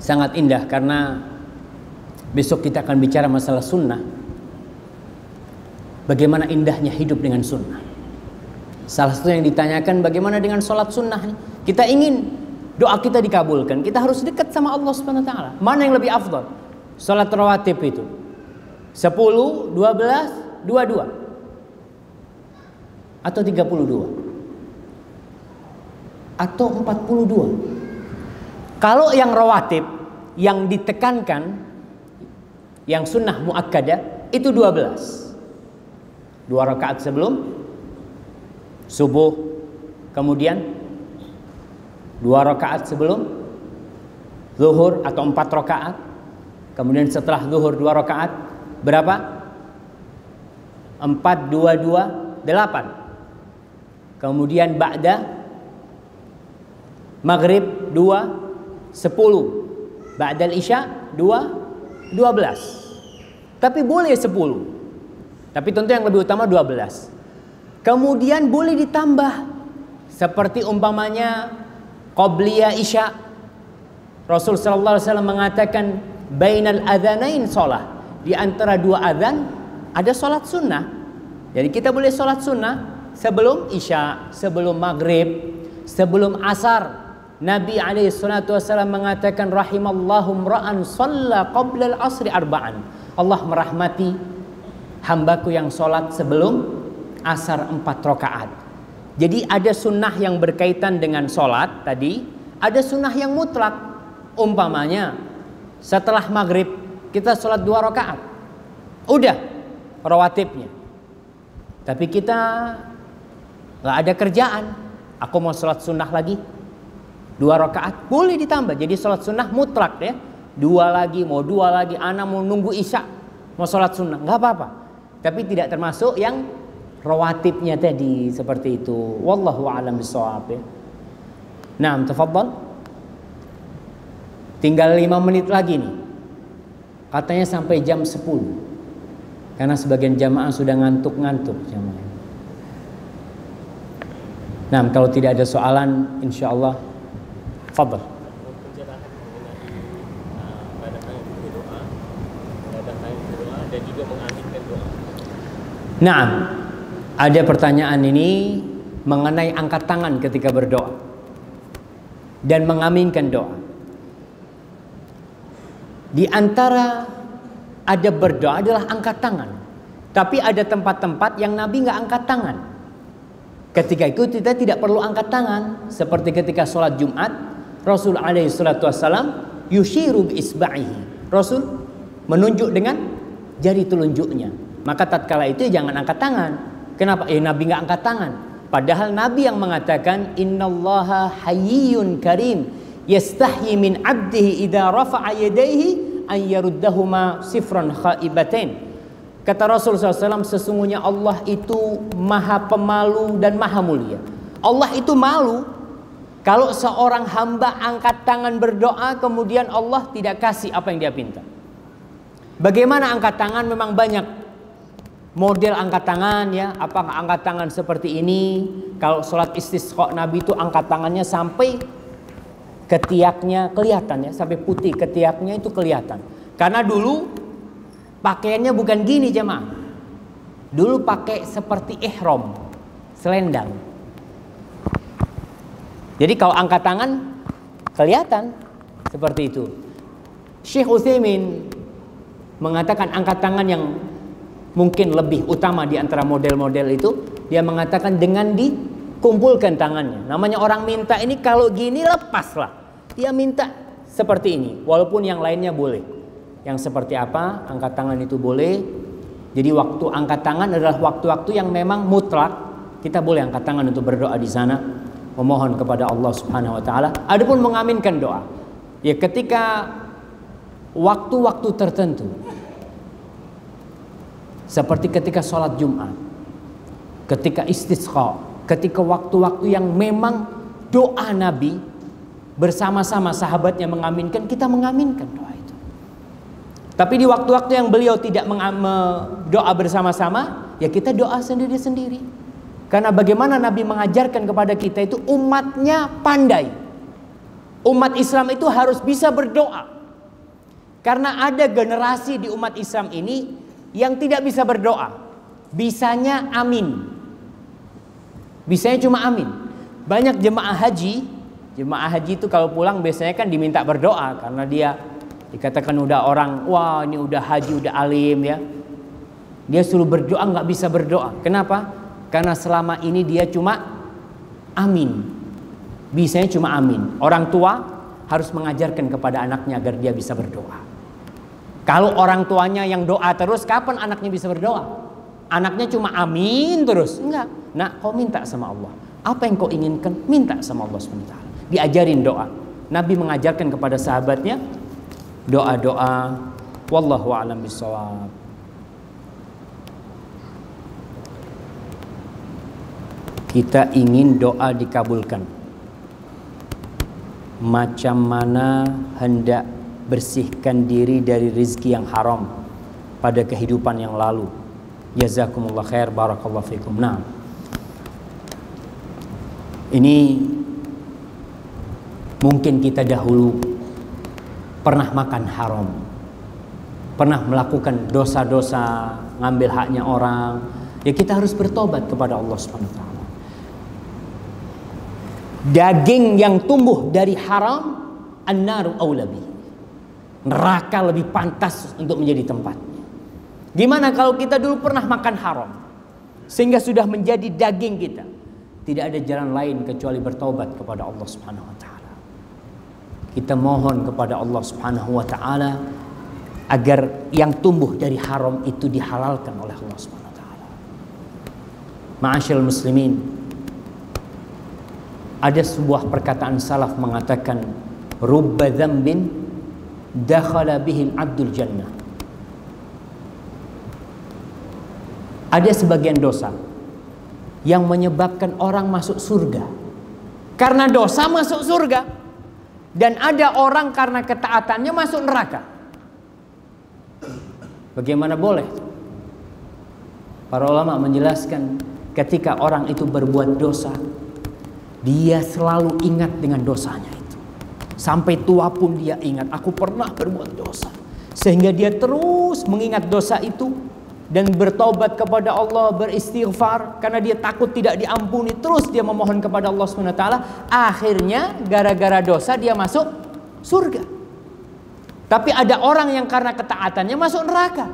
sangat indah, karena besok kita akan bicara masalah sunnah. Bagaimana indahnya hidup dengan sunnah. Salah satu yang ditanyakan, bagaimana dengan sholat sunnah? Kita ingin doa kita dikabulkan, kita harus dekat sama Allah Subhanahu wa taala. Mana yang lebih afdal? Sholat rawatib itu 10, 12, 22 atau 32 atau 42. Kalau yang rawatib, yang ditekankan, yang sunnah muakkadah itu 12. 2 rakaat sebelum subuh, kemudian 2 rakaat sebelum zuhur atau 4 rakaat, kemudian setelah zuhur 2 rakaat. Berapa? 4, 2, 2, 8. Kemudian ba'da maghrib 2, 10. Ba'da isya 2, 12. Tapi boleh 10. Tapi tentu yang lebih utama 12. Kemudian boleh ditambah, seperti umpamanya qabliyah isya. Rasul sallallahu alaihi wasallam mengatakan bainal adzanain shalah. Di antara 2 adzan ada salat sunnah. Jadi kita boleh salat sunnah sebelum isya, sebelum maghrib, sebelum asar. Nabi alaihi salatu wasallam mengatakan rahimallahu imra'an shalla qabla al-asri arba'an. Allah merahmati hambaku yang sholat sebelum asar 4 rakaat. Jadi ada sunnah yang berkaitan dengan sholat tadi, ada sunnah yang mutlak. Umpamanya setelah maghrib kita sholat 2 rakaat, udah rawatibnya. Tapi kita nggak ada kerjaan, aku mau sholat sunnah lagi 2 rakaat, boleh ditambah. Jadi sholat sunnah mutlak ya, 2 lagi, mau 2 lagi, ana mau nunggu isya, mau sholat sunnah, nggak apa-apa. Tapi tidak termasuk yang rawatibnya tadi seperti itu. Wallahu a'lam bishawab ya. Nah, tafadhal. Tinggal 5 menit lagi nih. Katanya sampai jam 10. Karena sebagian jamaah sudah ngantuk-ngantuk jamaah. Nah, kalau tidak ada soalan, insyaallah fadhal. Nah, ada pertanyaan ini mengenai angkat tangan ketika berdoa dan mengaminkan doa. Di antara adab berdoa adalah angkat tangan. Tapi ada tempat-tempat yang Nabi nggak angkat tangan. Ketika itu kita tidak perlu angkat tangan. Seperti ketika sholat Jumat, Rasul alaihi salatu wassalam yushiru bi isba'ihi. Rasul menunjuk dengan jari telunjuknya. Maka tatkala itu jangan angkat tangan. Kenapa? Nabi nggak angkat tangan. Padahal Nabi yang mengatakan innallaha hayyun karim yastahyi min 'abdihi idza rafa'a yadayhi an yaruddahuma sifran khaibatain. Kata Rasul SAW, sesungguhnya Allah itu maha pemalu dan maha mulia. Allah itu malu kalau seorang hamba angkat tangan berdoa kemudian Allah tidak kasih apa yang dia minta. Bagaimana angkat tangan? Memang banyak model angkat tangan ya. Apakah angkat tangan seperti ini? Kalau sholat istisqa Nabi itu angkat tangannya sampai ketiaknya kelihatan ya, sampai putih ketiaknya itu kelihatan. Karena dulu pakaiannya bukan gini jemaah. Dulu pakai seperti ihram, selendang. Jadi kalau angkat tangan kelihatan seperti itu. Syekh Utsaimin mengatakan angkat tangan yang mungkin lebih utama di antara model-model itu, dia mengatakan dengan dikumpulkan tangannya. Namanya orang minta ini kalau gini lepaslah. Dia minta seperti ini, walaupun yang lainnya boleh. Yang seperti apa? Angkat tangan itu boleh. Jadi waktu angkat tangan adalah waktu-waktu yang memang mutlak. Kita boleh angkat tangan untuk berdoa di sana, memohon kepada Allah Subhanahu wa taala. Adapun mengaminkan doa, ya ketika waktu-waktu tertentu. Seperti ketika sholat Jumat, ketika istisqa, ketika waktu-waktu yang memang doa Nabi bersama-sama sahabatnya mengaminkan, kita mengaminkan doa itu. Tapi di waktu-waktu yang beliau tidak doa bersama-sama, ya kita doa sendiri-sendiri. Karena bagaimana Nabi mengajarkan kepada kita itu umatnya pandai. Umat Islam itu harus bisa berdoa. Karena ada generasi di umat Islam ini yang tidak bisa berdoa. Bisanya amin. Bisanya cuma amin. Banyak jemaah haji itu kalau pulang biasanya kan diminta berdoa. Karena dia dikatakan udah orang, wah ini udah haji, udah alim ya. Dia suruh berdoa nggak bisa berdoa. Kenapa? Karena selama ini dia cuma amin. Bisanya cuma amin. Orang tua harus mengajarkan kepada anaknya agar dia bisa berdoa. Kalau orang tuanya yang doa terus, kapan anaknya bisa berdoa? Anaknya cuma amin terus. Enggak. Nah, kau minta sama Allah. Apa yang kau inginkan? Minta sama Allah SWT. Diajarin doa. Nabi mengajarkan kepada sahabatnya doa-doa. Wallahu a'lam bishawab. Kita ingin doa dikabulkan. Macam mana hendak bersihkan diri dari rizki yang haram pada kehidupan yang lalu. Jazakumullah khair, barakallahu fikum. Nah, ini mungkin kita dahulu pernah makan haram, pernah melakukan dosa-dosa, ngambil haknya orang. Ya kita harus bertobat kepada Allah SWT. Daging yang tumbuh dari haram, an-naru aula bihi. Neraka lebih pantas untuk menjadi tempatnya. Gimana kalau kita dulu pernah makan haram sehingga sudah menjadi daging kita? Tidak ada jalan lain kecuali bertobat kepada Allah Subhanahu wa taala. Kita mohon kepada Allah Subhanahu wa taala agar yang tumbuh dari haram itu dihalalkan oleh Allah Subhanahu wa taala. Ma'asyiral muslimin, ada sebuah perkataan salaf mengatakan rubba dzambin dakhala bihil abdul jannah. Ada sebagian dosa yang menyebabkan orang masuk surga. Karena dosa masuk surga. Dan ada orang karena ketaatannya masuk neraka. Bagaimana boleh? Para ulama menjelaskan ketika orang itu berbuat dosa, dia selalu ingat dengan dosanya itu. Sampai tua pun dia ingat, aku pernah berbuat dosa. Sehingga dia terus mengingat dosa itu dan bertobat kepada Allah, beristighfar karena dia takut tidak diampuni. Terus dia memohon kepada Allah SWT. Akhirnya gara-gara dosa dia masuk surga. Tapi ada orang yang karena ketaatannya masuk neraka.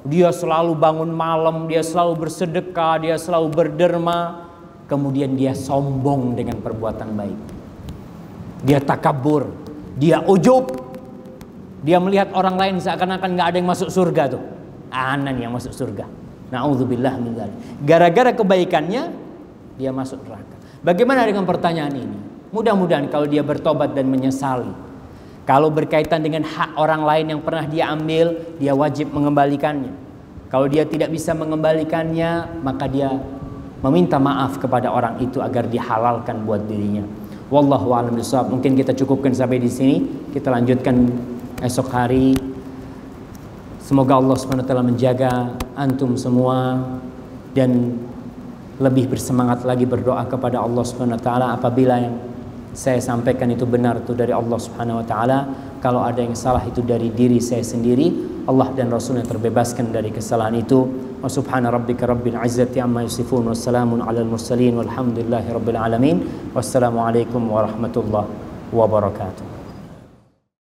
Dia selalu bangun malam, dia selalu bersedekah, dia selalu berderma, kemudian dia sombong dengan perbuatan baik. Dia takabur, dia ujub. Dia melihat orang lain seakan-akan gak ada yang masuk surga tuh. Anan yang masuk surga. Na'udzubillah min dzalik. Gara-gara kebaikannya dia masuk neraka. Bagaimana dengan pertanyaan ini? Mudah-mudahan kalau dia bertobat dan menyesali. Kalau berkaitan dengan hak orang lain yang pernah dia ambil, dia wajib mengembalikannya. Kalau dia tidak bisa mengembalikannya, maka dia meminta maaf kepada orang itu agar dihalalkan buat dirinya. Wallahu a'lam bishawab. Mungkin kita cukupkan sampai di sini. Kita lanjutkan esok hari. Semoga Allah SWT menjaga antum semua dan lebih bersemangat lagi berdoa kepada Allah SWT apabila yang saya sampaikan itu benar itu dari Allah Subhanahu wa taala. Kalau ada yang salah itu dari diri saya sendiri. Allah dan Rasul yang terbebaskan dari kesalahan itu. Wa subhana rabbika rabbil izzati amma yasifun wa salamun alal mursalin walhamdulillahi rabbil alamin. Wassalamualaikum warahmatullahi wabarakatuh.